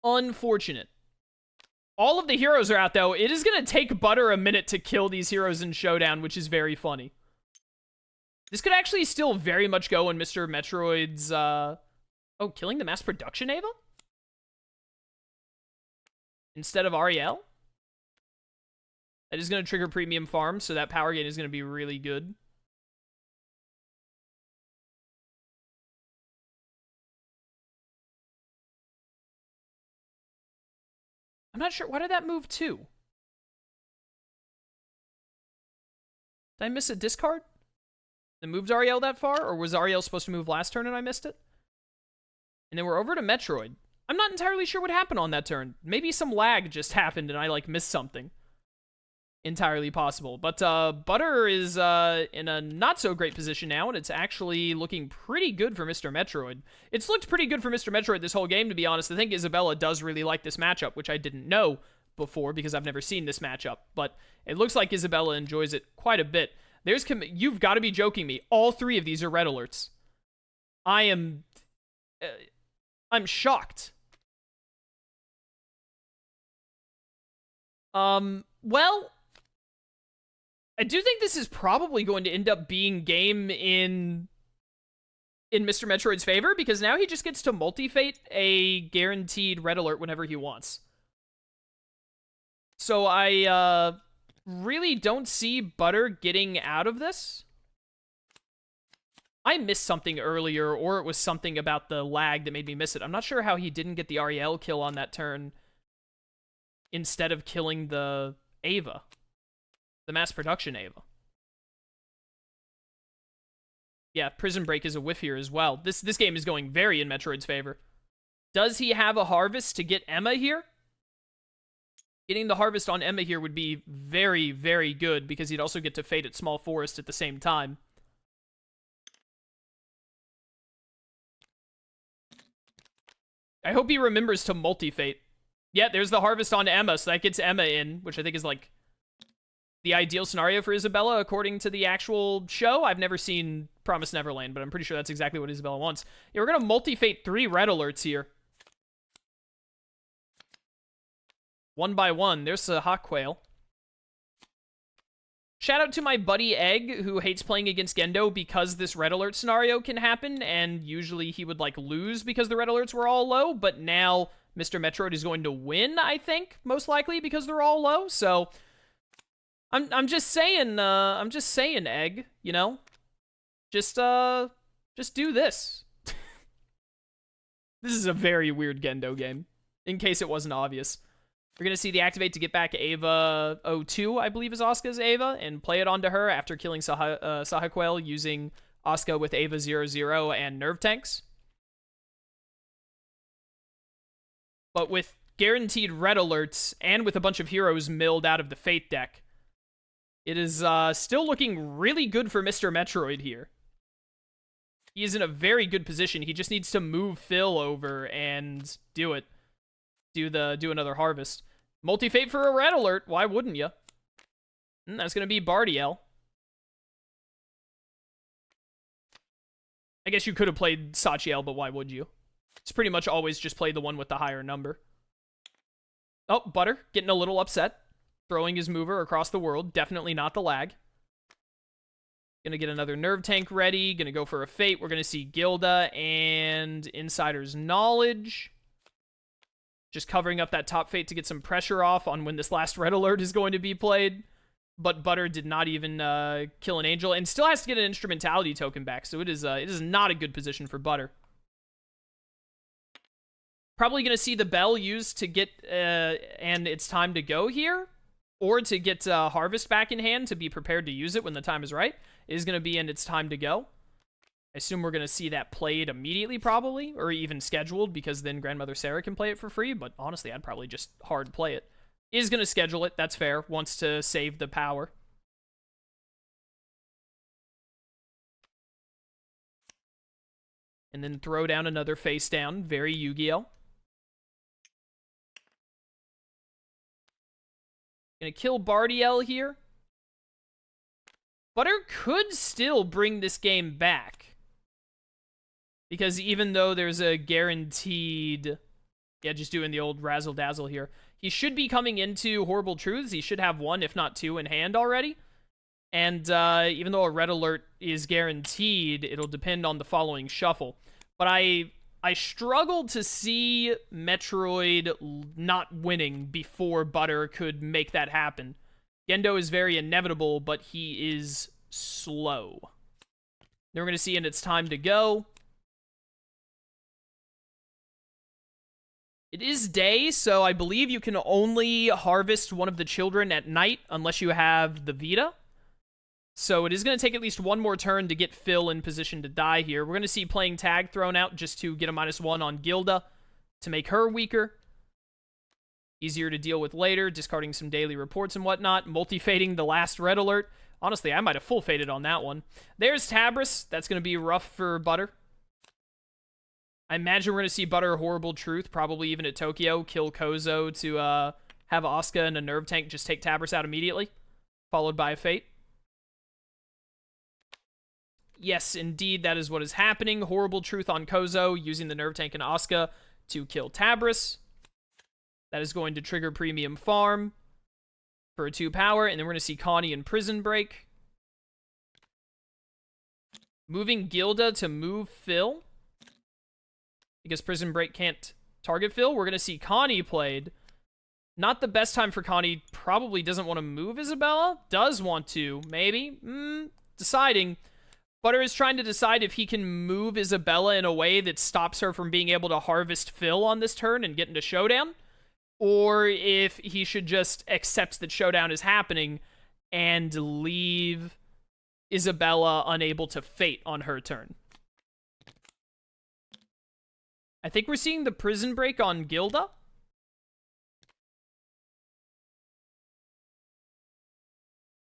Unfortunate. All of the heroes are out, though. It is going to take Butter a minute to kill these heroes in Showdown, which is very funny. This could actually still very much go in Mr. Metroid's, Oh, killing the mass production Ava? Instead of Ariel? That is going to trigger premium farm, so that power gain is going to be really good. I'm not sure. Why did that move too? Did I miss a discard? That moved Ariel that far? Or was Ariel supposed to move last turn and I missed it? And then we're over to Metroid. I'm not entirely sure what happened on that turn. Maybe some lag just happened and I, like, missed something. Entirely possible. But Butter is in a not-so-great position now, and it's actually looking pretty good for Mr. Metroid. It's looked pretty good for Mr. Metroid this whole game, to be honest. I think Isabella does really like this matchup, which I didn't know before because I've never seen this matchup. But it looks like Isabella enjoys it quite a bit. You've got to be joking me. All 3 of these are red alerts. I'm shocked. Well, I do think this is probably going to end up being game in Mr. Metroid's favor, because now he just gets to multi-fate a guaranteed red alert whenever he wants. So I really don't see Butter getting out of this. I missed something earlier, or it was something about the lag that made me miss it. I'm not sure how he didn't get the Ariel kill on that turn instead of killing the Ava. The mass production Ava. Yeah, Prison Break is a whiff here as well. This game is going very in Metroid's favor. Does he have a harvest to get Emma here? Getting the harvest on Emma here would be very, very good, because he'd also get to fate at Small Forest at the same time. I hope he remembers to multi-fate. Yeah, there's the harvest on Emma, so that gets Emma in, which I think is, like, the ideal scenario for Isabella, according to the actual show. I've never seen Promised Neverland, but I'm pretty sure that's exactly what Isabella wants. Yeah, we're going to multi-fate 3 red alerts here. One by one. There's a Hawk Quail. Shout out to my buddy Egg, who hates playing against Gendo because this red alert scenario can happen, and usually he would, like, lose because the red alerts were all low, but now Mr. Metroid is going to win, I think, most likely, because they're all low, so... I'm just saying, Egg, you know? Just do this. This is a very weird Gendo game, in case it wasn't obvious. We're going to see the activate to get back Ava 02, I believe is Asuka's Ava, and play it onto her after killing Sahaquel using Asuka with Ava 00 and nerve tanks. But with guaranteed red alerts, and with a bunch of heroes milled out of the Fate deck, it is still looking really good for Mr. Metroid here. He is in a very good position. He just needs to move Phil over and do it. Do another harvest. Multi-fate for a red alert. Why wouldn't you? That's going to be Bardiel. I guess you could have played Sachiel, but why would you? It's pretty much always just play the one with the higher number. Oh, Butter getting a little upset. Throwing his mover across the world. Definitely not the lag. Gonna get another nerve tank ready. Gonna go for a fate. We're gonna see Gilda and Insider's Knowledge. Just covering up that top fate to get some pressure off on when this last red alert is going to be played. but Butter did not even kill an angel, and still has to get an instrumentality token back, so it is not a good position for Butter. Probably going to see the bell used to get, and it's time to go here, or to get Harvest back in hand to be prepared to use it when the time is right. It is going to be in its time to go. I assume we're going to see that played immediately, probably, or even scheduled, because then Grandmother Sarah can play it for free, but honestly, I'd probably just hard play it. Is going to schedule it, that's fair, wants to save the power. And then throw down another face down, very Yu-Gi-Oh! Gonna kill Bardiel here. Butter could still bring this game back. Because even though there's a guaranteed... Yeah, just doing the old razzle-dazzle here. He should be coming into Horrible Truths. He should have one, if not two, in hand already. And even though a red alert is guaranteed, it'll depend on the following shuffle. But I struggled to see Metroid not winning before Butter could make that happen. Gendo is very inevitable, but he is slow. Then we're going to see in its time to go. It is day, so I believe you can only harvest one of the children at night unless you have the Vita. So it is going to take at least one more turn to get Phil in position to die here. We're going to see playing tag thrown out just to get a -1 on Gilda to make her weaker. Easier to deal with later, discarding some daily reports and whatnot. Multi-fading the last red alert. Honestly, I might have full-faded on that one. There's Tabris. That's going to be rough for Butter. I imagine we're going to see Butter Horrible Truth, probably even at Tokyo, kill Kozo to have Asuka and a Nerve Tank just take Tabris out immediately, followed by a Fate. Yes, indeed, that is what is happening. Horrible Truth on Kozo, using the Nerve Tank and Asuka to kill Tabris. That is going to trigger Premium Farm for a 2 power, and then we're going to see Connie in Prison Break. Moving Gilda to move Phil, because Prison Break can't target Phil. We're going to see Connie played. Not the best time for Connie. Probably doesn't want to move Isabella. Does want to, maybe. Deciding. Butter is trying to decide if he can move Isabella in a way that stops her from being able to harvest Phil on this turn and get into Showdown, or if he should just accept that Showdown is happening and leave Isabella unable to Fate on her turn. I think we're seeing the Prison Break on Gilda.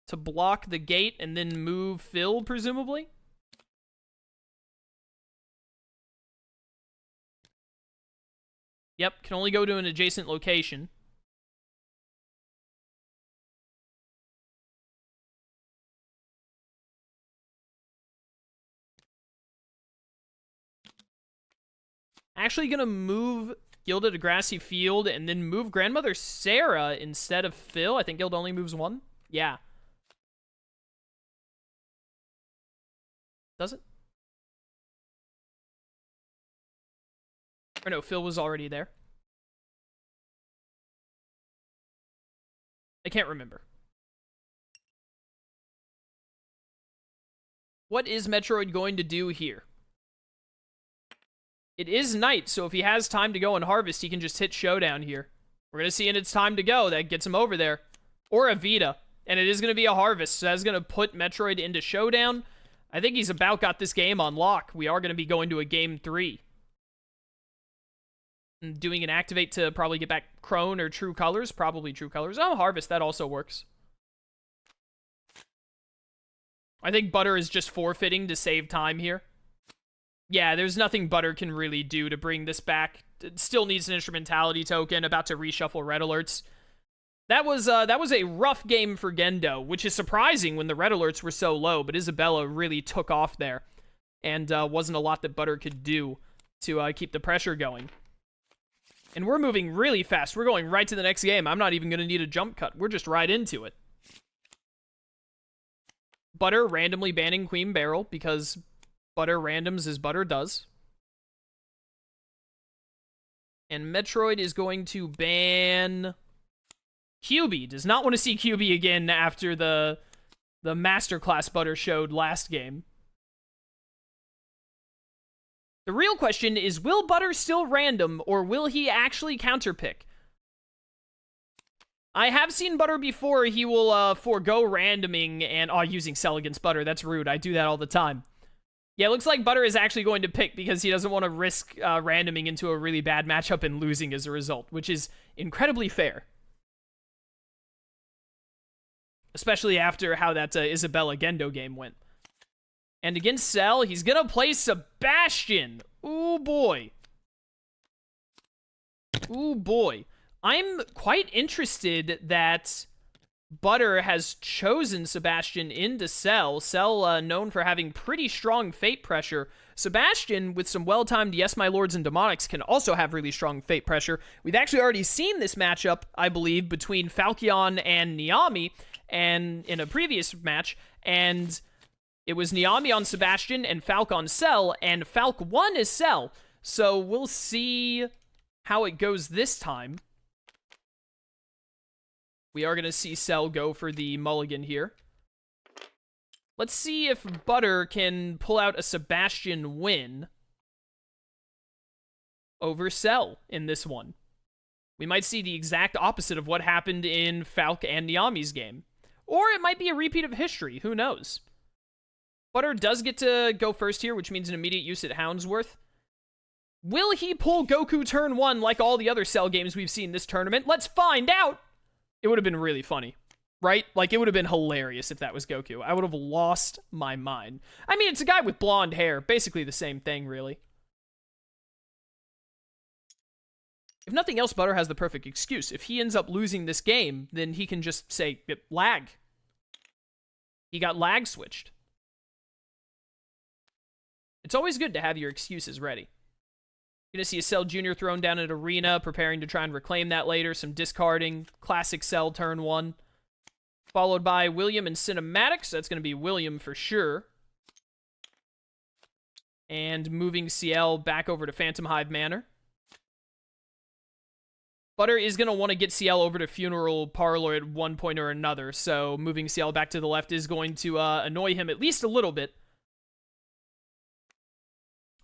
To block the gate and then move Phil, presumably. Yep, can only go to an adjacent location. Actually gonna move Gilda to Grassy Field and then move Grandmother Sarah instead of Phil. I think Gilda only moves 1. Yeah. Does it? Or no, Phil was already there. I can't remember. What is Metroid going to do here? It is night, so if he has time to go and harvest, he can just hit Showdown here. We're going to see in its time to go. That gets him over there. Or a Vita. And it is going to be a harvest, so that's going to put Metroid into Showdown. I think he's about got this game on lock. We are going to be going to a game 3. And doing an activate to probably get back Crone or True Colors. Probably True Colors. Oh, harvest. That also works. I think Butter is just forfeiting to save time here. Yeah, there's nothing Butter can really do to bring this back. It still needs an instrumentality token. About to reshuffle red alerts. That was a rough game for Gendo, which is surprising when the red alerts were so low, but Isabella really took off there, and wasn't a lot that Butter could do to keep the pressure going. And we're moving really fast. We're going right to the next game. I'm not even going to need a jump cut. We're just right into it. Butter randomly banning Queen Barrel, because Butter randoms as Butter does. And Metroid is going to ban QB does not want to see QB again after the masterclass Butter showed last game. The real question is, will Butter still random, or will he actually counterpick? I have seen Butter before. He will forego randoming and using Cell against Butter. That's rude. I do that all the time. Yeah, it looks like Butter is actually going to pick because he doesn't want to risk randoming into a really bad matchup and losing as a result, which is incredibly fair. Especially after how that Isabella Gendo game went. And against Cell, he's going to play Sebastian. Ooh, boy. Ooh, boy. I'm quite interested that Butter has chosen Sebastian into Cell. Cell, known for having pretty strong fate pressure. Sebastian, with some well-timed Yes My Lords and Demonics, can also have really strong fate pressure. We've actually already seen this matchup, I believe, between Falchion and Niami, and in a previous match, and it was Niami on Sebastian and Falk on Cell, and Falk won as Cell. So we'll see how it goes this time. We are going to see Cell go for the mulligan here. Let's see if Butter can pull out a Sebastian win over Cell in this one. We might see the exact opposite of what happened in Falk and Niami's game. Or it might be a repeat of history, who knows? Butter does get to go first here, which means an immediate use at Houndsworth. Will he pull Goku turn 1 like all the other Cell games we've seen this tournament? Let's find out! It would have been really funny, right? Like, it would have been hilarious if that was Goku. I would have lost my mind. I mean, it's a guy with blonde hair. Basically the same thing, really. If nothing else, Butter has the perfect excuse. If he ends up losing this game, then he can just say, lag. He got lag switched. It's always good to have your excuses ready. You're going to see a Cell Jr. thrown down at Arena, preparing to try and reclaim that later. Some discarding. Classic Cell turn 1. Followed by William and Cinematics. That's going to be William for sure. And moving CL back over to Phantom Hive Manor. Butter is going to want to get CL over to Funeral Parlor at one point or another, so moving CL back to the left is going to annoy him at least a little bit.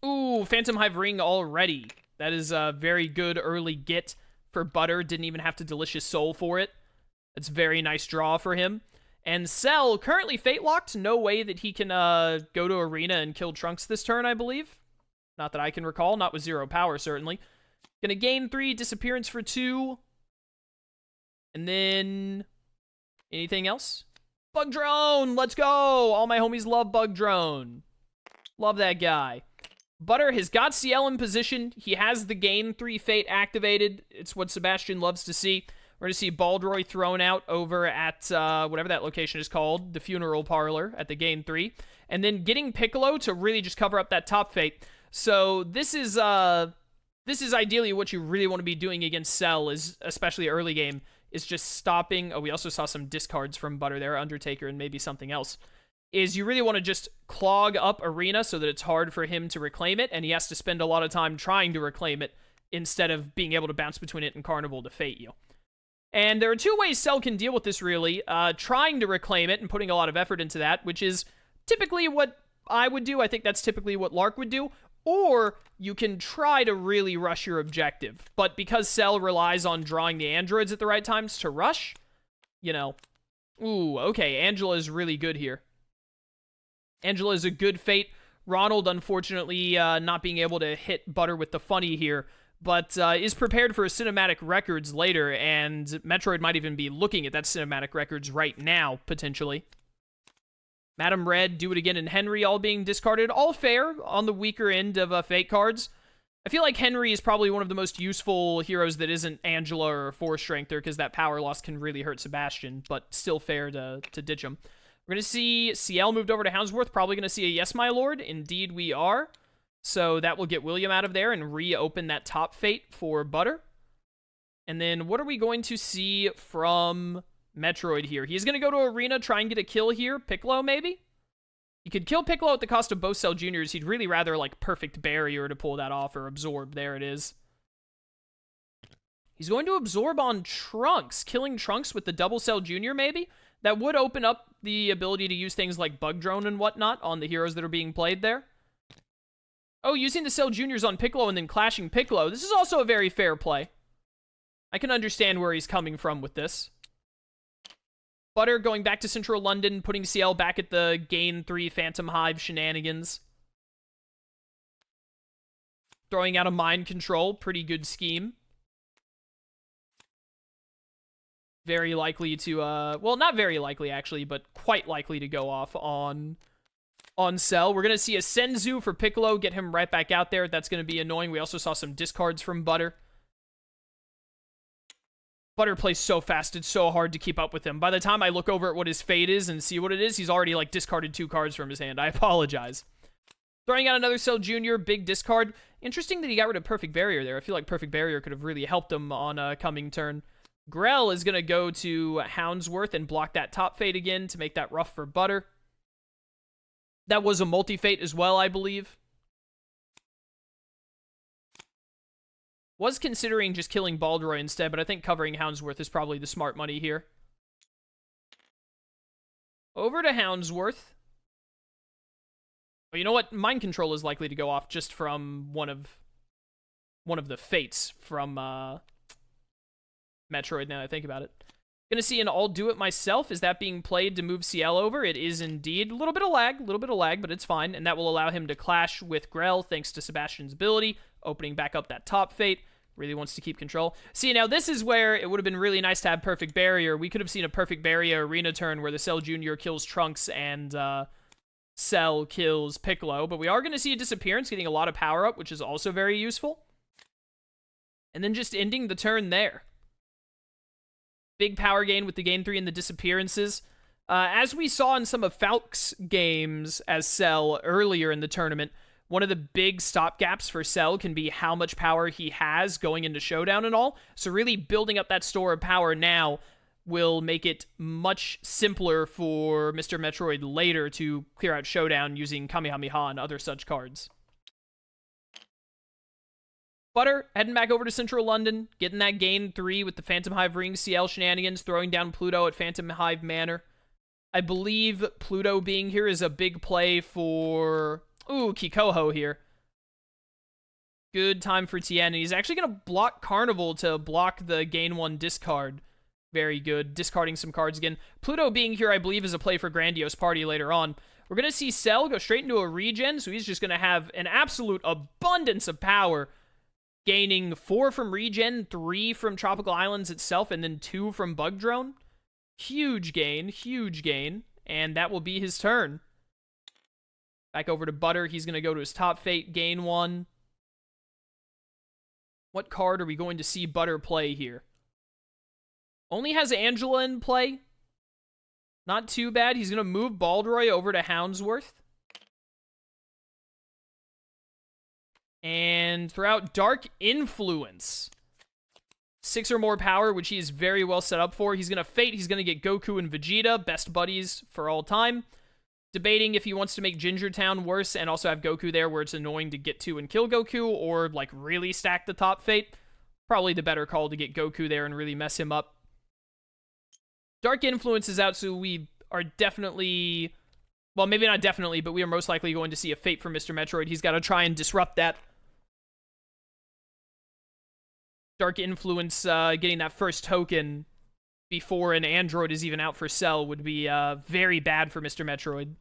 Ooh, Phantom Hive Ring already. That is a very good early get for Butter. Didn't even have to Delicious Soul for it. That's a very nice draw for him. And Cell, currently Fate Locked. No way that he can go to Arena and kill Trunks this turn, I believe. Not that I can recall. Not with 0 power, certainly. Gonna gain 3, disappearance for 2. And then... anything else? Bug Drone! Let's go! All my homies love Bug Drone. Love that guy. Butter has got CL in position. He has the gain 3 fate activated. It's what Sebastian loves to see. We're going to see Baldroy thrown out over at whatever that location is called, the Funeral Parlor at the gain 3. And then getting Piccolo to really just cover up that top fate. So this is ideally what you really want to be doing against Cell, is especially early game, is just stopping. Oh, we also saw some discards from Butter there, Undertaker and maybe something else. Is you really want to just clog up Arena so that it's hard for him to reclaim it, and he has to spend a lot of time trying to reclaim it instead of being able to bounce between it and Carnival to fate you. And there are 2 ways Cell can deal with this, really. Trying to reclaim it and putting a lot of effort into that, which is typically what I would do. I think that's typically what Lark would do. Or you can try to really rush your objective. But because Cell relies on drawing the androids at the right times to rush, you know. Ooh, okay, Angela is really good here. Angela is a good fate. Ronald, unfortunately, not being able to hit Butter with the funny here, but is prepared for a cinematic records later, and Metroid might even be looking at that cinematic records right now, potentially. Madam Red, Do It Again, and Henry all being discarded. All fair on the weaker end of fate cards. I feel like Henry is probably one of the most useful heroes that isn't Angela or 4-strengther, because that power loss can really hurt Sebastian, but still fair to ditch him. We're going to see CL moved over to Houndsworth. Probably going to see a Yes, My Lord. Indeed, we are. So that will get William out of there and reopen that top fate for Butter. And then what are we going to see from Metroid here? He's going to go to Arena, try and get a kill here. Piccolo, maybe? You could kill Piccolo at the cost of both Cell Juniors. He'd really rather, like, Perfect Barrier to pull that off, or Absorb. There it is. He's going to absorb on Trunks, killing Trunks with the Double Cell Jr. maybe? That would open up the ability to use things like Bug Drone and whatnot on the heroes that are being played there. Oh, using the Cell Juniors on Piccolo and then clashing Piccolo. This is also a very fair play. I can understand where he's coming from with this. Butter going back to Central London, putting CL back at the Gain 3 Phantom Hive shenanigans. Throwing out a Mind Control, pretty good scheme. Very likely to, well, not very likely actually, but quite likely to go off on Cell. We're going to see a Senzu for Piccolo, get him right back out there. That's going to be annoying. We also saw some discards from Butter. Butter plays so fast, it's so hard to keep up with him. By the time I look over at what his fate is and see what it is, he's already, like, discarded 2 cards from his hand. I apologize. Throwing out another Cell Jr., big discard. Interesting that he got rid of Perfect Barrier there. I feel like Perfect Barrier could have really helped him on a coming turn. Grell is going to go to Houndsworth and block that top fate again to make that rough for Butter. That was a multi-fate as well, I believe. Was considering just killing Baldroy instead, but I think covering Houndsworth is probably the smart money here. Over to Houndsworth. Well, you know what? Mind Control is likely to go off just from one of the fates from Metroid, now that I think about it. Gonna see an I'll do it myself. Is that being played to move CL over? It is indeed. A little bit of lag, but it's fine. And that will allow him to clash with Grell thanks to Sebastian's ability, opening back up that top fate. Really wants to keep control. See, now this is where it would have been really nice to have Perfect Barrier. We could have seen a Perfect Barrier arena turn where the Cell Jr. kills Trunks and Cell kills Piccolo. But we are going to see a disappearance, getting a lot of power up, which is also very useful. And then just ending the turn there. Big power gain with the Gain 3 and the disappearances. As we saw in some of Falk's games as Cell earlier in the tournament, one of the big stopgaps for Cell can be how much power he has going into Showdown and all. So really building up that store of power now will make it much simpler for MisterMetroid later to clear out Showdown using Kamehameha and other such cards. Butter, heading back over to Central London, getting that Gain 3 with the Phantom Hive Ring CL shenanigans, throwing down Pluto at Phantom Hive Manor. I believe Pluto being here is a big play for... Ooh, Kikoho here. Good time for Tien, and he's actually going to block Carnival to block the Gain 1 discard. Very good. Discarding some cards again. Pluto being here, I believe, is a play for Grandiose Party later on. We're going to see Cell go straight into a regen, so he's just going to have an absolute abundance of power, gaining 4 from regen, 3 from Tropical Islands itself, and then 2 from Bug Drone. Huge gain, and that will be his turn. Back over to Butter. He's going to go to his top fate, gain 1. What card are we going to see Butter play here? Only has Angela in play. Not too bad. He's going to move Baldroy over to Houndsworth. And throw out Dark Influence. 6 or more power, which he is very well set up for. He's going to Fate. He's going to get Goku and Vegeta, best buddies for all time. Debating if he wants to make Ginger Town worse and also have Goku there where it's annoying to get to and kill Goku, or like really stack the top fate. Probably the better call to get Goku there and really mess him up. Dark Influence is out, so we are definitely... Well, maybe not definitely, but we are most likely going to see a fate for MisterMetroid. He's got to try and disrupt that. Dark Influence getting that first token before an android is even out for Cell would be very bad for MisterMetroid.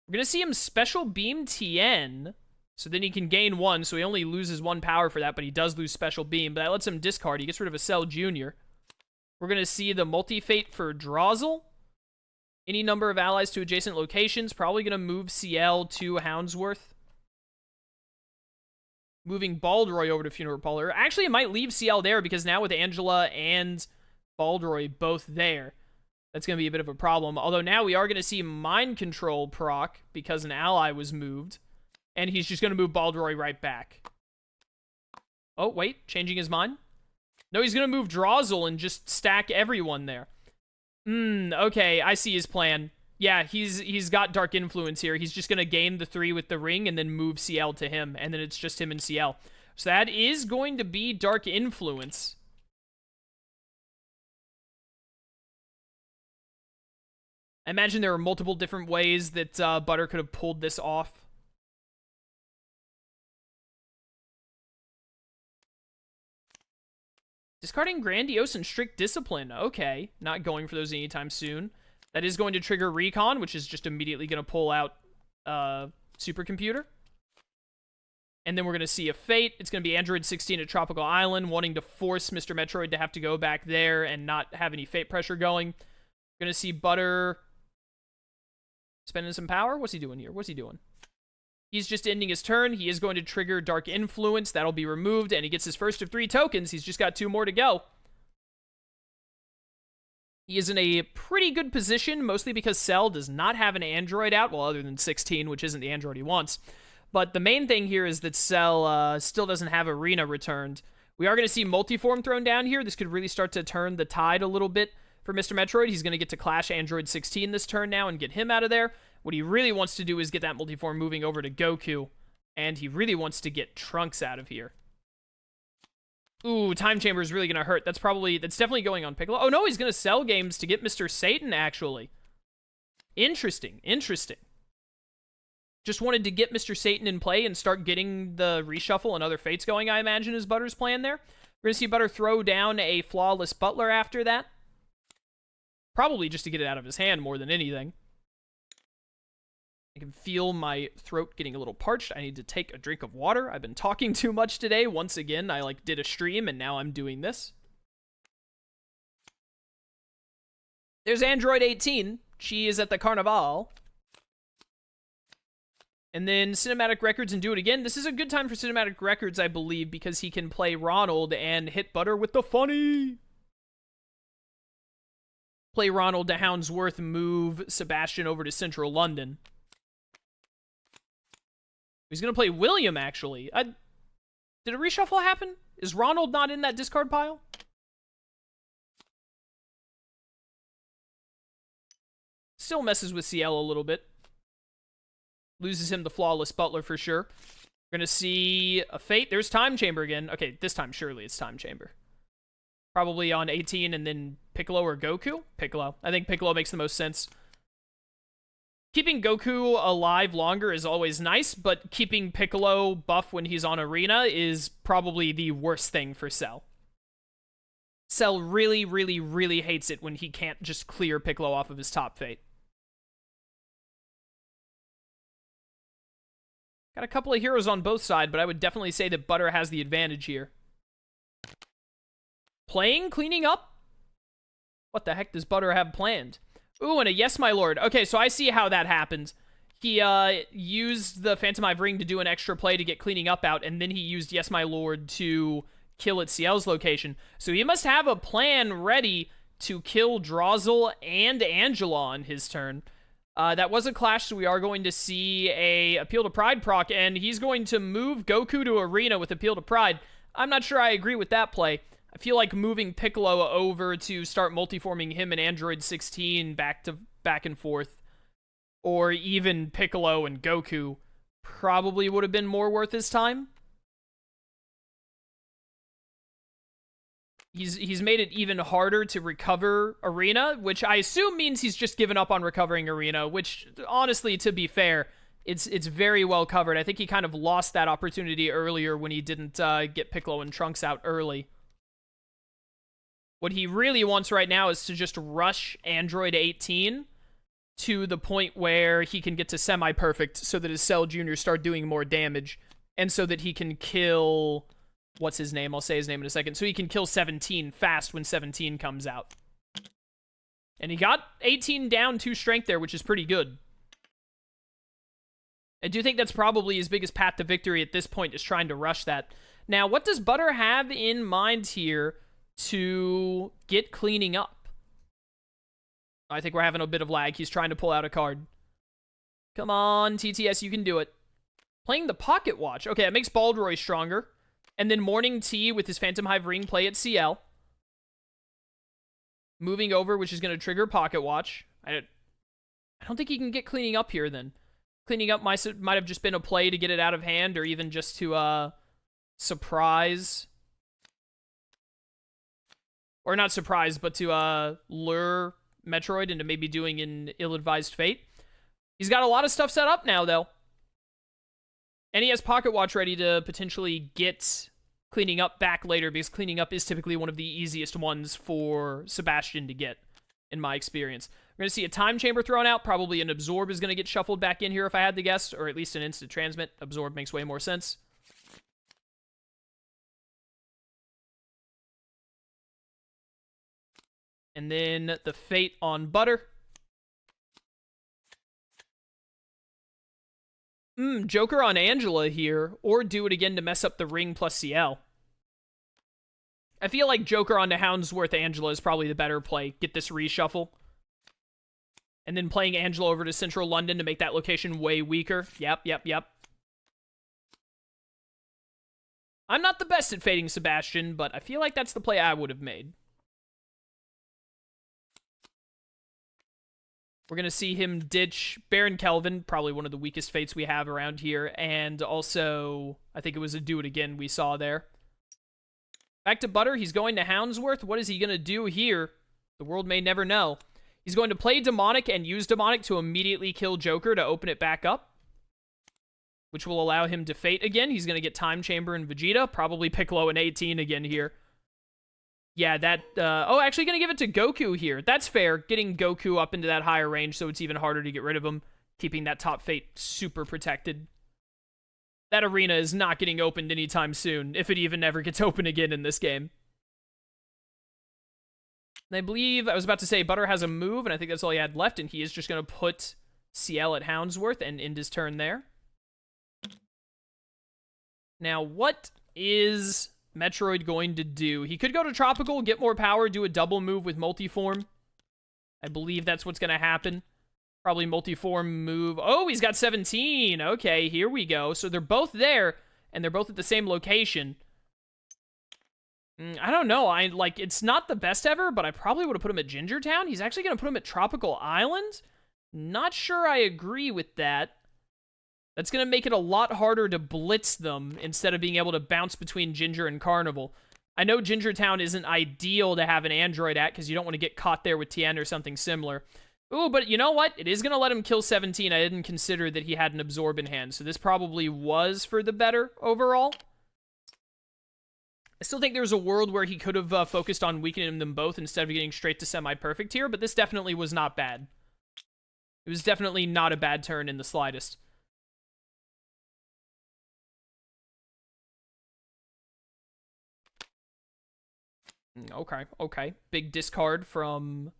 We're going to see him Special Beam Tien, so then he can gain 1, so he only loses 1 power for that, but he does lose Special Beam, but that lets him discard. He gets rid of a Cell Jr. We're going to see the Multi-Fate for Drozzle. Any number of allies to adjacent locations. Probably going to move CL to Houndsworth. Moving Baldroy over to Funeral Parlor. Actually, it might leave CL there because now with Angela and Baldroy both there, that's going to be a bit of a problem. Although now we are going to see Mind Control proc because an ally was moved. And he's just going to move Baldroy right back. Oh, wait. Changing his mind? No, he's going to move Drozzle and just stack everyone there. Okay. I see his plan. Yeah, he's got Dark Influence here. He's just going to gain the 3 with the ring and then move CL to him. And then it's just him and CL. So that is going to be Dark Influence. I imagine there are multiple different ways that Butter could have pulled this off. Discarding Grandiose and Strict Discipline. Okay, not going for those anytime soon. That is going to trigger Recon, which is just immediately going to pull out Supercomputer. And then we're going to see a Fate. It's going to be Android 16 at Tropical Island, wanting to force Mr. Metroid to have to go back there and not have any Fate pressure going. We're going to see Butter spending some power. What's he doing here? What's he doing? He's just ending his turn. He is going to trigger Dark Influence. That'll be removed, and he gets his first of 3 tokens. He's just got 2 more to go. He is in a pretty good position, mostly because Cell does not have an Android out, well, other than 16, which isn't the Android he wants. But the main thing here is that Cell still doesn't have Arena returned. We are going to see Multiform thrown down here. This could really start to turn the tide a little bit for Mr. Metroid. He's going to get to clash Android 16 this turn now and get him out of there. What he really wants to do is get that Multiform moving over to Goku, and he really wants to get Trunks out of here. Ooh, Time Chamber is really going to hurt. That's definitely going on Piccolo. Oh no, he's going to sell games to get Mr. Satan, actually. Interesting. Just wanted to get Mr. Satan in play and start getting the reshuffle and other fates going, I imagine, is Butter's plan there. We're going to see Butter throw down a Flawless Butler after that. Probably just to get it out of his hand more than anything. I can feel my throat getting a little parched. I need to take a drink of water. I've been talking too much today. Once again, I did a stream and now I'm doing this. There's Android 18. She is at the Carnival. And then Cinematic Records and Do It Again. This is a good time for Cinematic Records, I believe, because he can play Ronald and hit Butter with the funny. Play Ronald to Houndsworth, move Sebastian over to Central London. He's going to play William, actually. Did a reshuffle happen? Is Ronald not in that discard pile? Still messes with CL a little bit. Loses him the Flawless Butler for sure. We're going to see a Fate. There's Time Chamber again. Okay, this time surely it's Time Chamber. Probably on 18 and then Piccolo or Goku? Piccolo. I think Piccolo makes the most sense. Keeping Goku alive longer is always nice, but keeping Piccolo buff when he's on Arena is probably the worst thing for Cell. Cell really, really, really hates it when he can't just clear Piccolo off of his top Fate. Got a couple of heroes on both sides, but I would definitely say that Butter has the advantage here. Playing Cleaning Up? What the heck does Butter have planned? Ooh, and a Yes, My Lord. Okay, so I see how that happened. He used the Phantom Hive Ring to do an extra play to get Cleaning Up out, and then he used Yes, My Lord to kill at CL's location. So he must have a plan ready to kill Drozzle and Angela on his turn. That was a clash, so we are going to see a Appeal to Pride proc, and he's going to move Goku to Arena with Appeal to Pride. I'm not sure I agree with that play. I feel like moving Piccolo over to start multiforming him and Android 16 back and forth, or even Piccolo and Goku, probably would have been more worth his time. He's made it even harder to recover Arena, which I assume means he's just given up on recovering Arena, which, honestly, to be fair, it's very well covered. I think he kind of lost that opportunity earlier when he didn't get Piccolo and Trunks out early. What he really wants right now is to just rush Android 18 to the point where he can get to semi-perfect so that his Cell Jr. start doing more damage, and so that he can kill... What's his name? I'll say his name in a second. So he can kill 17 fast when 17 comes out. And he got 18 down 2 strength there, which is pretty good. I do think that's probably his biggest path to victory at this point, is trying to rush that. Now, what does Butter have in mind here to get Cleaning Up? I think we're having a bit of lag. He's trying to pull out a card. Come on, TTS, you can do it. Playing the Pocket Watch. Okay, it makes Baldroy stronger. And then Morning Tea with his Phantom Hive Ring play at CL. Moving over, which is going to trigger Pocket Watch. I don't think he can get Cleaning Up here, then. Cleaning Up might have just been a play to get it out of hand, or even just to surprise, or not surprise, but to lure Metroid into maybe doing an ill-advised fate. He's got a lot of stuff set up now, though. And he has Pocket Watch ready to potentially get cleaning up back later, because cleaning up is typically one of the easiest ones for Sebastian to get, in my experience. We're going to see a Time Chamber thrown out. Probably an Absorb is going to get shuffled back in here if I had to guess, or at least an Instant Transmit. Absorb makes way more sense. And then the Fate on Butter. Joker on Angela here, or do it again to mess up the ring plus CL. I feel like Joker onto Houndsworth Angela is probably the better play. Get this reshuffle. And then playing Angela over to Central London to make that location way weaker. Yep. I'm not the best at fading Sebastian, but I feel like that's the play I would have made. We're going to see him ditch Baron Kelvin, probably one of the weakest fates we have around here, and also, I think it was a do it again we saw there. Back to Butter, he's going to Houndsworth. What is he going to do here? The world may never know. He's going to play Demonic and use Demonic to immediately kill Joker to open it back up, which will allow him to fate again. He's going to get Time Chamber and Vegeta, probably Piccolo and 18 again here. Yeah, that, oh, actually gonna give it to Goku here. That's fair, getting Goku up into that higher range so it's even harder to get rid of him, keeping that top fate super protected. That arena is not getting opened anytime soon, if it even ever gets open again in this game. And I believe, I was about to say, Butter has a move, and I think that's all he had left, and he is just gonna put CL at Houndsworth and end his turn there. Now, what is Metroid going to do? He could go to Tropical, get more power, do a double move with Multiform. I believe that's what's going to happen. Probably Multiform move. Oh, he's got 17. Okay, here we go. So they're both there, and they're both at the same location. I don't know. It's not the best ever, but I probably would have put him at Ginger Town. He's actually going to put him at Tropical Island. Not sure I agree with that. That's going to make it a lot harder to blitz them instead of being able to bounce between Ginger and Carnival. I know Ginger Town isn't ideal to have an android at because you don't want to get caught there with Tien or something similar. Ooh, but you know what? It is going to let him kill 17. I didn't consider that he had an Absorb in hand, so this probably was for the better overall. I still think there was a world where he could have focused on weakening them both instead of getting straight to semi-perfect here, but this definitely was not bad. It was definitely not a bad turn in the slightest. Okay. Big discard from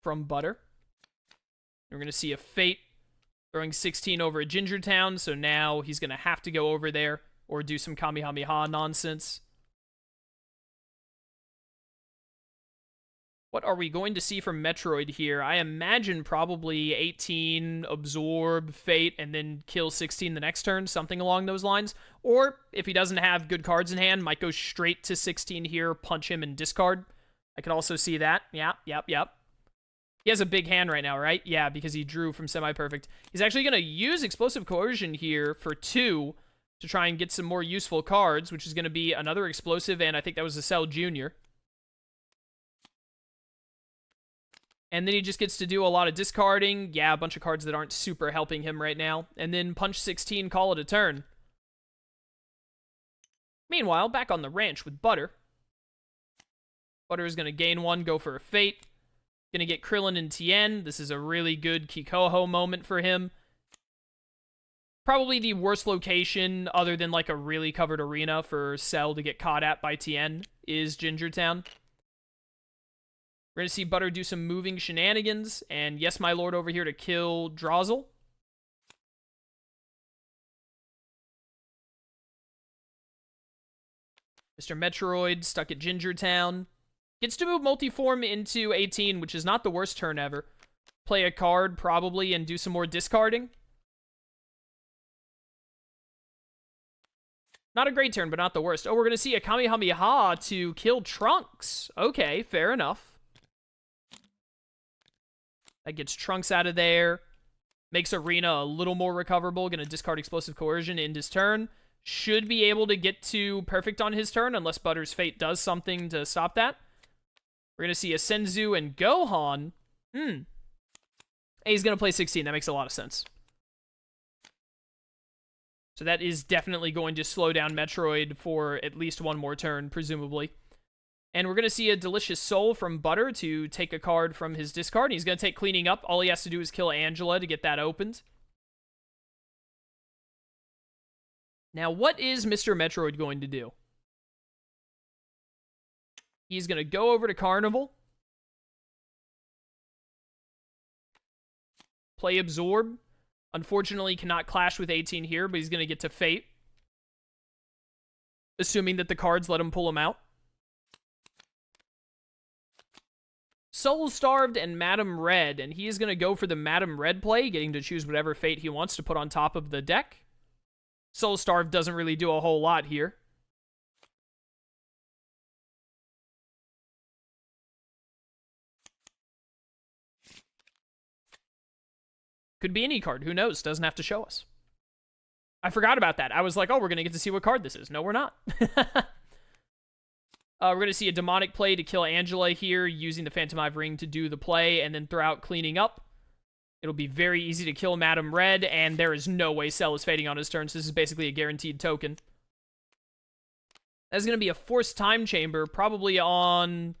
Butter. We're going to see a Fate throwing 16 over at Ginger Town, so now he's going to have to go over there or do some Kamehameha nonsense. What are we going to see from Metroid here? I imagine probably 18, Absorb, Fate, and then kill 16 the next turn, something along those lines. Or, if he doesn't have good cards in hand, might go straight to 16 here, punch him, and discard. I could also see that. Yep. He has a big hand right now, right? Yeah, because he drew from semi-perfect. He's actually going to use Explosive Coercion here for 2 to try and get some more useful cards, which is going to be another Explosive, and I think that was a Cell Jr. And then he just gets to do a lot of discarding. Yeah, a bunch of cards that aren't super helping him right now. And then punch 16, call it a turn. Meanwhile, back on the ranch with Butter. Butter is going to gain 1, go for a Fate. Going to get Krillin and Tien. This is a really good Kikoho moment for him. Probably the worst location, other than like a really covered arena for Cell to get caught at by Tien, is Ginger Town. We're going to see Butter do some moving shenanigans, and yes, my lord over here to kill Drozzle. MisterMetroid stuck at Ginger Town. Gets to move Multiform into 18, which is not the worst turn ever. Play a card, probably, and do some more discarding. Not a great turn, but not the worst. Oh, we're going to see a Kamehameha to kill Trunks. Okay, fair enough. That gets Trunks out of there. Makes Arena a little more recoverable. Gonna discard Explosive Coercion, end his turn. should be able to get to perfect on his turn, unless Butter's Fate does something to stop that. We're going to see a Senzu and Gohan. Hey, he's going to play 16. That makes a lot of sense. So that is definitely going to slow down Metroid for at least one more turn, presumably. And we're going to see a Delicious Soul from Butter to take a card from his discard. He's going to take Cleaning Up. All he has to do is kill Angela to get that opened. Now, what is Mr. Metroid going to do? He's going to go over to Carnival. Play Absorb. Unfortunately, cannot clash with 18 here, but he's going to get to Fate. Assuming that the cards let him pull him out. Soul Starved and Madam Red, and he is going to go for the Madam Red play, getting to choose whatever Fate he wants to put on top of the deck. Soul Starved doesn't really do a whole lot here. Could be any card. Who knows? Doesn't have to show us. I forgot about that. I was like, oh, we're going to get to see what card this is. No, we're not. We're going to see a Demonic play to kill Angela here, using the Phantom Hive Ring to do the play, and then throw out Cleaning Up. It'll be very easy to kill Madam Red, and there is no way Cell is fading on his turn, so this is basically a guaranteed token. That's going to be a Forced Time Chamber, probably on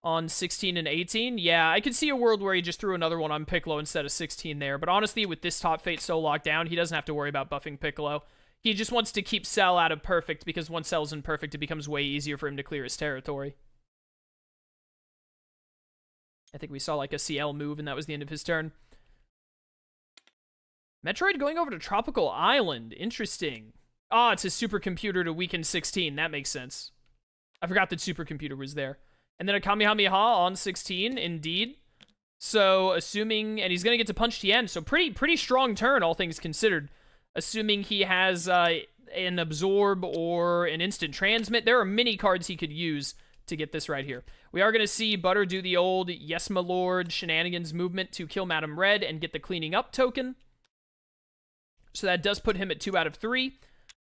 16 and 18. Yeah, I could see a world where he just threw another one on Piccolo instead of 16 there, but honestly, with this top Fate so locked down, he doesn't have to worry about buffing Piccolo. He just wants to keep Cell out of Perfect, because once Cell's in Perfect, it becomes way easier for him to clear his territory. I think we saw like a CL move, and that was the end of his turn. Metroid going over to Tropical Island. Interesting. Ah, it's a supercomputer to weaken 16. That makes sense. I forgot that supercomputer was there. And then a Kamehameha on 16, indeed. So, assuming... And he's going to get to punch Tien, so pretty strong turn, all things considered. Assuming he has an Absorb or an Instant Transmit. There are many cards he could use to get this right here. We are going to see Butter do the old Yes, My Lord shenanigans movement to kill Madam Red and get the Cleaning Up token. So that does put him at 2 out of 3.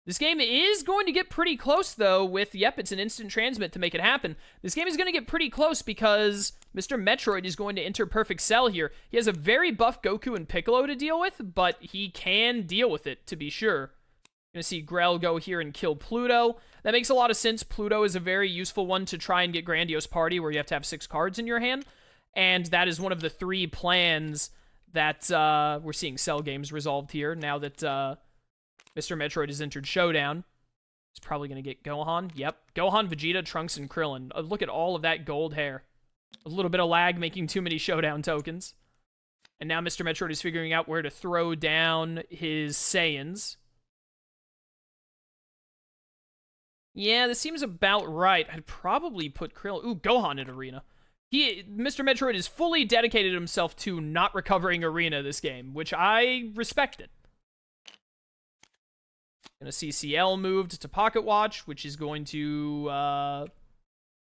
This game is going to get pretty close, though, with, yep, it's an instant transmit to make it happen. This game is going to get pretty close because Mr. Metroid is going to enter Perfect Cell here. He has a very buff Goku and Piccolo to deal with, but he can deal with it, to be sure. Going to see Grell go here and kill Pluto. That makes a lot of sense. Pluto is a very useful one to try and get Grandiose Party, where you have to have 6 cards in your hand. And that is one of the 3 plans that we're seeing Cell games resolved here, now that Mr. Metroid has entered Showdown. He's probably going to get Gohan. Yep. Gohan, Vegeta, Trunks, and Krillin. Look at all of that gold hair. A little bit of lag making too many Showdown tokens. And now Mr. Metroid is figuring out where to throw down his Saiyans. Yeah, this seems about right. I'd probably put Krillin... Ooh, Gohan in Arena. Mr. Metroid has fully dedicated himself to not recovering Arena this game, which I respected. Gonna see CL moved to Pocket Watch, which is going to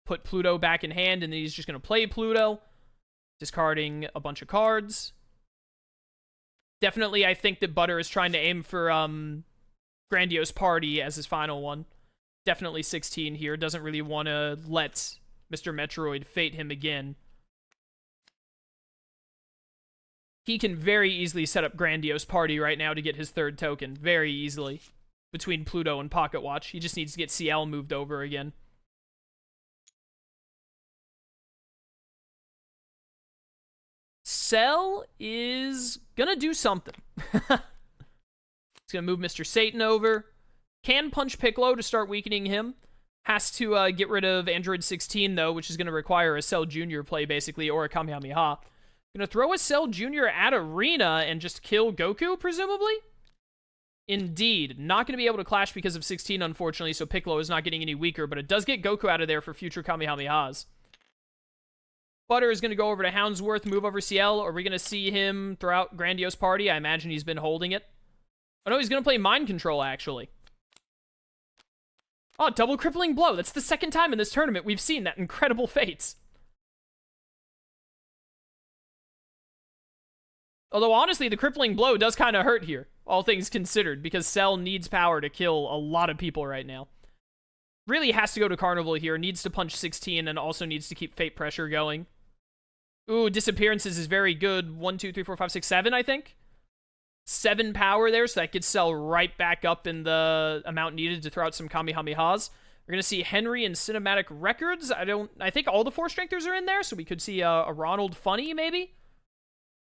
put Pluto back in hand, and then he's just gonna play Pluto, discarding a bunch of cards. Definitely, I think that Butter is trying to aim for Grandiose Party as his final one. Definitely 16 here. Doesn't really want to let Mr. Metroid fate him again. He can very easily set up Grandiose Party right now to get his 3rd token. Very easily. Between Pluto and Pocket Watch. He just needs to get CL moved over again. Cell is gonna do something. He's gonna move Mr. Satan over. Can punch Piccolo to start weakening him. Has to get rid of Android 16, though, which is going to require a Cell Jr. play, basically, or a Kamehameha. Gonna throw a Cell Jr. at Arena and just kill Goku, presumably? Indeed. Not going to be able to clash because of 16, unfortunately, so Piccolo is not getting any weaker, but it does get Goku out of there for future Kamehamehas. Butter is going to go over to Houndsworth, move over CL. Are we going to see him throw out Grandiose Party? I imagine he's been holding it. Oh, no, he's going to play Mind Control, actually. Oh, double crippling blow. That's the 2nd time in this tournament we've seen that incredible fates. Although, honestly, the crippling blow does kind of hurt here, all things considered, because Cell needs power to kill a lot of people right now. Really has to go to Carnival here, needs to punch 16, and also needs to keep Fate pressure going. Ooh, Disappearances is very good. 1, 2, 3, 4, 5, 6, 7, I think. 7 power there, so that gets Cell right back up in the amount needed to throw out some Kamehamehas. We're going to see Henry and Cinematic Records. I think all the 4 strengthers are in there, so we could see a Ronald Funny, maybe?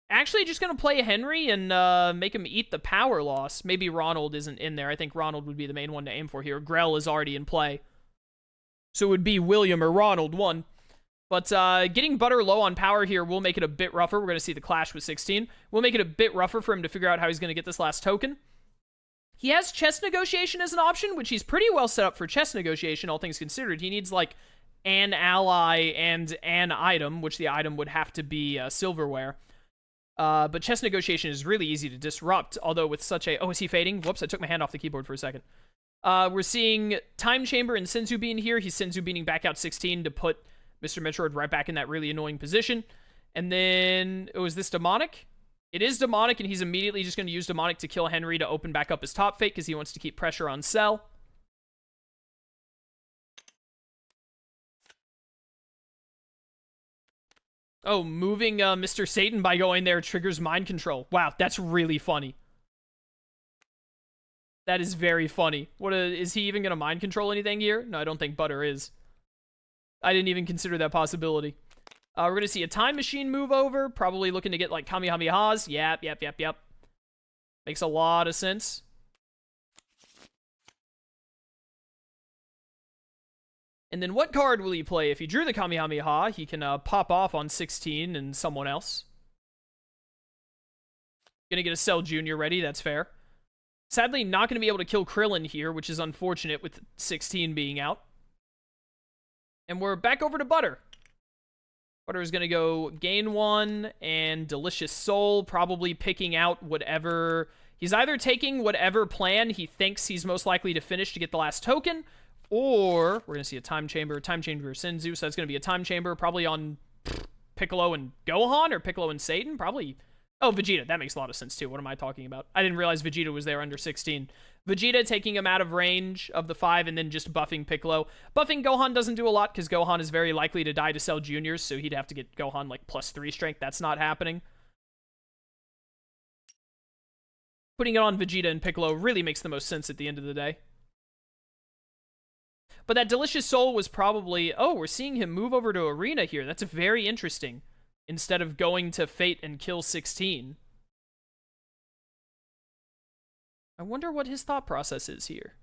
Actually, just going to play Henry and make him eat the power loss. Maybe Ronald isn't in there. I think Ronald would be the main one to aim for here. Grell is already in play. So it would be William or Ronald, one. But getting Butter low on power here will make it a bit rougher. We're going to see the clash with 16. We'll make it a bit rougher for him to figure out how he's going to get this last token. He has chess negotiation as an option, which he's pretty well set up for chess negotiation, all things considered. He needs, like, an ally and an item, which the item would have to be silverware. But chess negotiation is really easy to disrupt, although with such a... Oh, is he fading? Whoops, I took my hand off the keyboard for a second. We're seeing Time Chamber and Senzu Bean here. He's Senzu Beaning back out 16 to put MisterMetroid right back in that really annoying position. And then... Oh, is this Demonic? It is Demonic, and he's immediately just going to use Demonic to kill Henry to open back up his top fate, because he wants to keep pressure on Cell. Oh, moving Mr. Satan by going there triggers mind control. Wow, that's really funny. That is very funny. Is he even going to mind control anything here? No, I don't think Butter is. I didn't even consider that possibility. We're going to see a Time Machine move over. Probably looking to get, like, Kamehamehas. Yep. Makes a lot of sense. And then what card will he play? If he drew the Kamehameha, he can pop off on 16 and someone else. Gonna get a Cell Jr. ready, that's fair. Sadly, not gonna be able to kill Krillin here, which is unfortunate with 16 being out. And we're back over to Butter. Butter is gonna go gain 1 and Delicious Soul, probably picking out whatever... He's either taking whatever plan he thinks he's most likely to finish to get the last token, or we're going to see a Time Chamber Senzu, so that's going to be a Time Chamber, probably on Piccolo and Gohan, or Piccolo and Satan, probably. Oh, Vegeta, that makes a lot of sense too. What am I talking about? I didn't realize Vegeta was there under 16. Vegeta taking him out of range of the 5 and then just buffing Piccolo. Buffing Gohan doesn't do a lot, because Gohan is very likely to die to Cell Juniors, so he'd have to get Gohan like +3 strength. That's not happening. Putting it on Vegeta and Piccolo really makes the most sense at the end of the day. But that Delicious Soul was probably... Oh, we're seeing him move over to Arena here. That's very interesting. Instead of going to Fate and kill 16. I wonder what his thought process is here.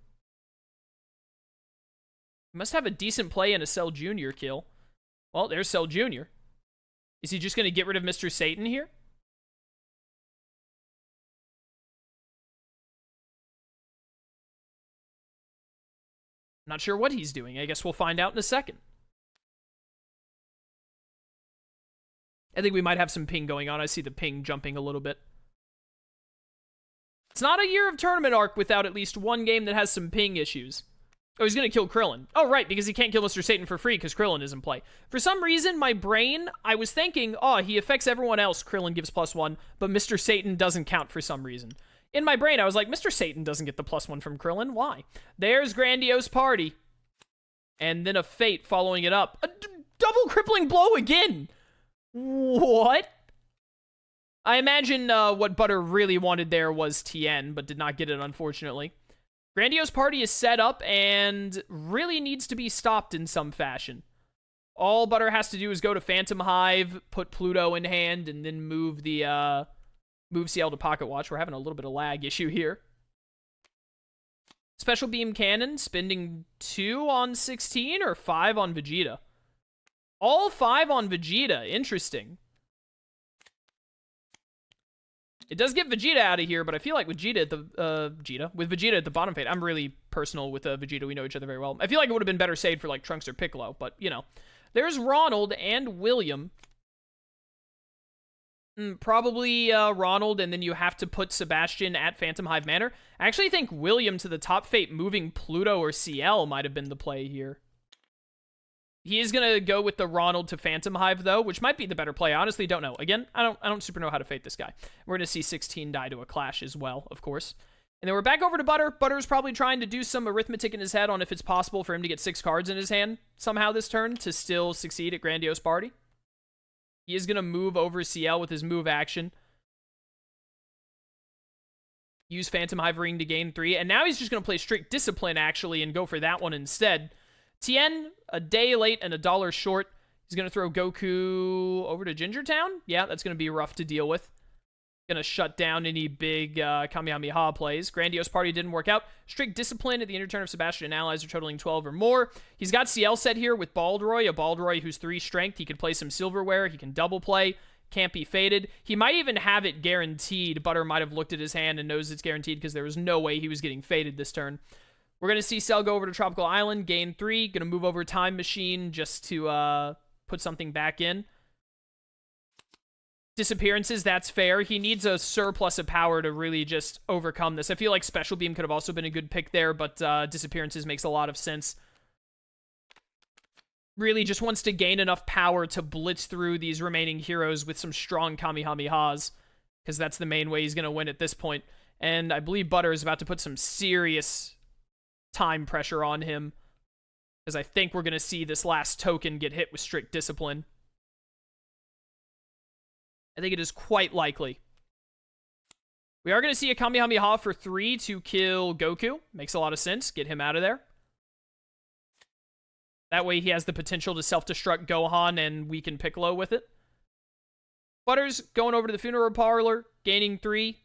He must have a decent play and a Cell Jr. kill. Well, there's Cell Jr. Is he just going to get rid of Mr. Satan here? Not sure what he's doing. I guess we'll find out in a second. I think we might have some ping going on. I see the ping jumping a little bit. It's not a year of tournament arc without at least one game that has some ping issues. Oh, he's going to kill Krillin. Oh, right, because he can't kill Mr. Satan for free because Krillin is in play. For some reason, my brain, I was thinking, oh, he affects everyone else. Krillin gives +1, but Mr. Satan doesn't count for some reason. In my brain, I was like, Mr. Satan doesn't get the +1 from Krillin. Why? There's Grandiose Party. And then a Fate following it up. A double crippling blow again! What? I imagine what Butter really wanted there was Tien, but did not get it, unfortunately. Grandiose Party is set up and really needs to be stopped in some fashion. All Butter has to do is go to Phantom Hive, put Pluto in hand, and then move the... Move CL to Pocket Watch. We're having a little bit of lag issue here. Special Beam Cannon, spending 2 on 16 or 5 on Vegeta? All 5 on Vegeta. Interesting. It does get Vegeta out of here, but I feel like with Vegeta at the bottom fate, I'm really personal with Vegeta. We know each other very well. I feel like it would have been better saved for like Trunks or Piccolo, but you know. There's Ronald and William. Probably Ronald, and then you have to put Sebastian at Phantom Hive Manor. I actually think William to the top fate moving Pluto or CL might have been the play here. He is going to go with the Ronald to Phantom Hive, though, which might be the better play. I honestly don't know. Again, I don't super know how to fate this guy. We're going to see 16 die to a clash as well, of course. And then we're back over to Butter. Butter's probably trying to do some arithmetic in his head on if it's possible for him to get 6 cards in his hand somehow this turn to still succeed at Grandiose Party. He is going to move over CL with his move action. Use Phantom Hive Ring to gain 3. And now he's just going to play Strict Discipline, actually, and go for that one instead. Tien, a day late and $1 short. He's going to throw Goku over to Ginger Town. Yeah, that's going to be rough to deal with. Going to shut down any big Kamehameha plays. Grandiose Party didn't work out. Strict Discipline at the end turn of Sebastian and allies are totaling 12 or more. He's got CL set here with Baldroy, a Baldroy who's 3 strength. He could play some Silverware. He can double play. Can't be faded. He might even have it guaranteed. Butter might have looked at his hand and knows it's guaranteed because there was no way he was getting faded this turn. We're going to see Cell go over to Tropical Island, gain 3. Going to move over Time Machine just to put something back in. Disappearances, that's fair. He needs a surplus of power to really just overcome this. I feel like Special Beam could have also been a good pick there, but Disappearances makes a lot of sense. Really just wants to gain enough power to blitz through these remaining heroes with some strong Kamehamehas, because that's the main way he's going to win at this point. And I believe Butter is about to put some serious time pressure on him, because I think we're going to see this last token get hit with Strict Discipline. I think it is quite likely. We are going to see a Kamehameha for 3 to kill Goku. Makes a lot of sense. Get him out of there. That way he has the potential to self-destruct Gohan and weaken Piccolo with it. Butter's going over to the Funeral Parlor, gaining 3.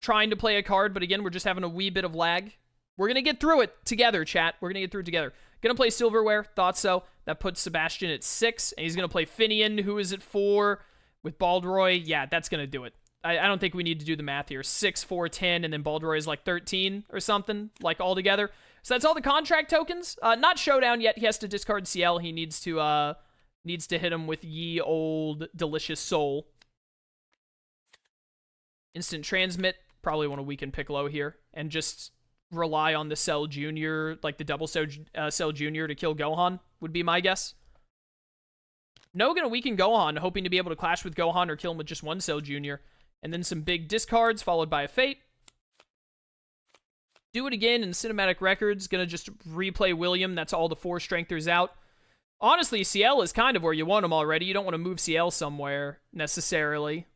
Trying to play a card, but again, we're just having a wee bit of lag. We're going to get through it together, chat. We're going to get through it together. Going to play Silverware. Thought so. That puts Sebastian at 6. And he's going to play Finian, who is at 4. With Baldroy, yeah, that's going to do it. I don't think we need to do the math here. 6, 4, 10, and then Baldroy is like 13 or something, like all together. So that's all the contract tokens. Not Showdown yet. He has to discard CL. He needs to hit him with Ye Old Delicious Soul. Instant Transmit. Probably want to weaken Piccolo here. And just rely on the Cell Jr., like the double Cell Jr. to kill Gohan, would be my guess. No, gonna weaken Gohan, hoping to be able to clash with Gohan or kill him with just one Cell Jr. And then some big discards, followed by a Fate. Do it again in Cinematic Records. Gonna just replay William. That's all the 4 strengthers out. Honestly, CL is kind of where you want him already. You don't want to move CL somewhere, necessarily,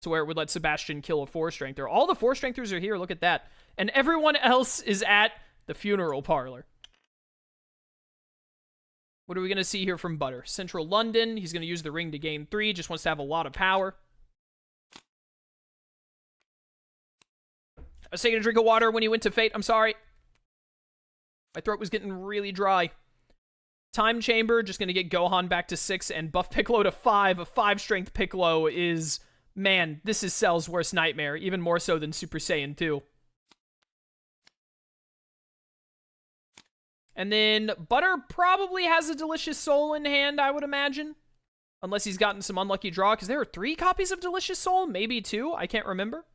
to where it would let Sebastian kill a 4 strengther. All the 4 strengthers are here, look at that. And everyone else is at the Funeral Parlor. What are we going to see here from Butter? Central London. He's going to use the ring to gain 3. Just wants to have a lot of power. I was taking a drink of water when he went to Fate. I'm sorry. My throat was getting really dry. Time Chamber. Just going to get Gohan back to 6 and buff Piccolo to 5. A 5-strength Piccolo is... Man, this is Cell's worst nightmare. Even more so than Super Saiyan 2. And then Butter probably has a Delicious Soul in hand, I would imagine. Unless he's gotten some unlucky draw, because there are 3 copies of Delicious Soul, maybe 2, I can't remember.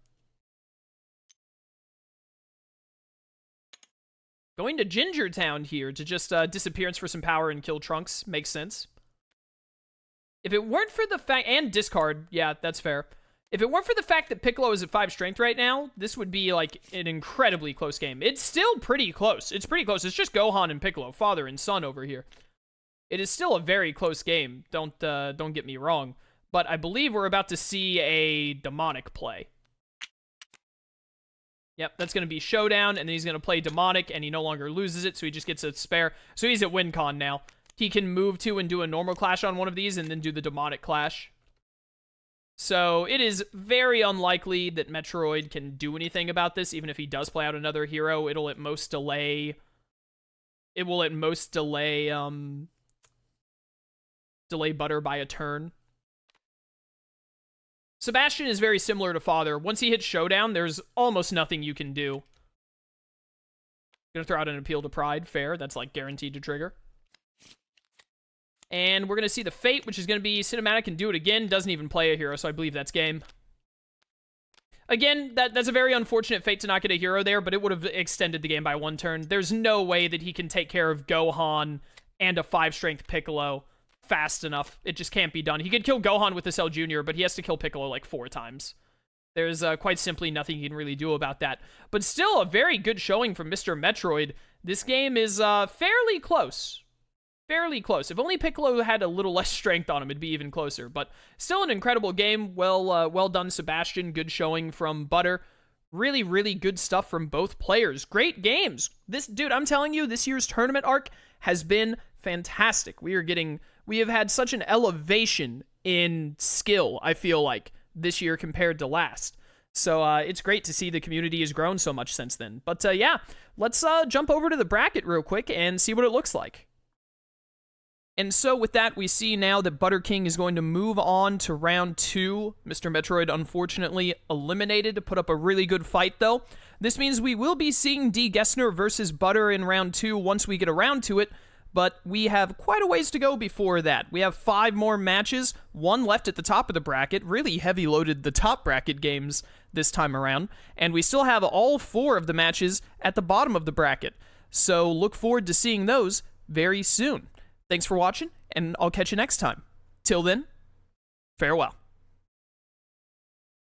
Going to Ginger Town here to just Disappearance for some power and kill Trunks, makes sense. If it weren't for the fact, and discard, yeah, that's fair. If it weren't for the fact that Piccolo is at 5 strength right now, this would be, like, an incredibly close game. It's still pretty close. It's pretty close. It's just Gohan and Piccolo, father and son over here. It is still a very close game. Don't get me wrong. But I believe we're about to see a demonic play. Yep, that's going to be Showdown, and then he's going to play demonic, and he no longer loses it, so he just gets a spare. So he's at WinCon now. He can move to and do a normal clash on one of these, and then do the demonic clash. So it is very unlikely that Metroid can do anything about this. Even if he does play out another hero, it'll at most delay... It will at most delay Butter by a turn. Sebastian is very similar to Father. Once he hits Showdown, there's almost nothing you can do. Gonna throw out an Appeal to Pride. Fair. That's like guaranteed to trigger. And we're going to see the Fate, which is going to be Cinematic and do it again. Doesn't even play a hero, so I believe that's game. Again, that's a very unfortunate Fate to not get a hero there, but it would have extended the game by 1 turn. There's no way that he can take care of Gohan and a 5-strength Piccolo fast enough. It just can't be done. He could kill Gohan with the Cell Jr., but he has to kill Piccolo like 4 times. There's quite simply nothing you can really do about that. But still a very good showing from MisterMetroid. This game is fairly close. Fairly close. If only Piccolo had a little less strength on him, it'd be even closer. But still an incredible game. Well done, Sebastian. Good showing from Butter. Really, really good stuff from both players. Great games. Dude, I'm telling you, this year's tournament arc has been fantastic. We have had such an elevation in skill, I feel like, this year compared to last. So it's great to see the community has grown so much since then. But yeah, let's jump over to the bracket real quick and see what it looks like. And so with that, we see now that ButTeRkiNG is going to move on to round 2. MisterMetroid, unfortunately, eliminated to put up a really good fight, though. This means we will be seeing D. Gessner versus Butter in round 2 once we get around to it, but we have quite a ways to go before that. We have 5 more matches, 1 left at the top of the bracket, really heavy-loaded the top bracket games this time around, and we still have all 4 of the matches at the bottom of the bracket. So look forward to seeing those very soon. Thanks for watching, and I'll catch you next time. Till then, farewell.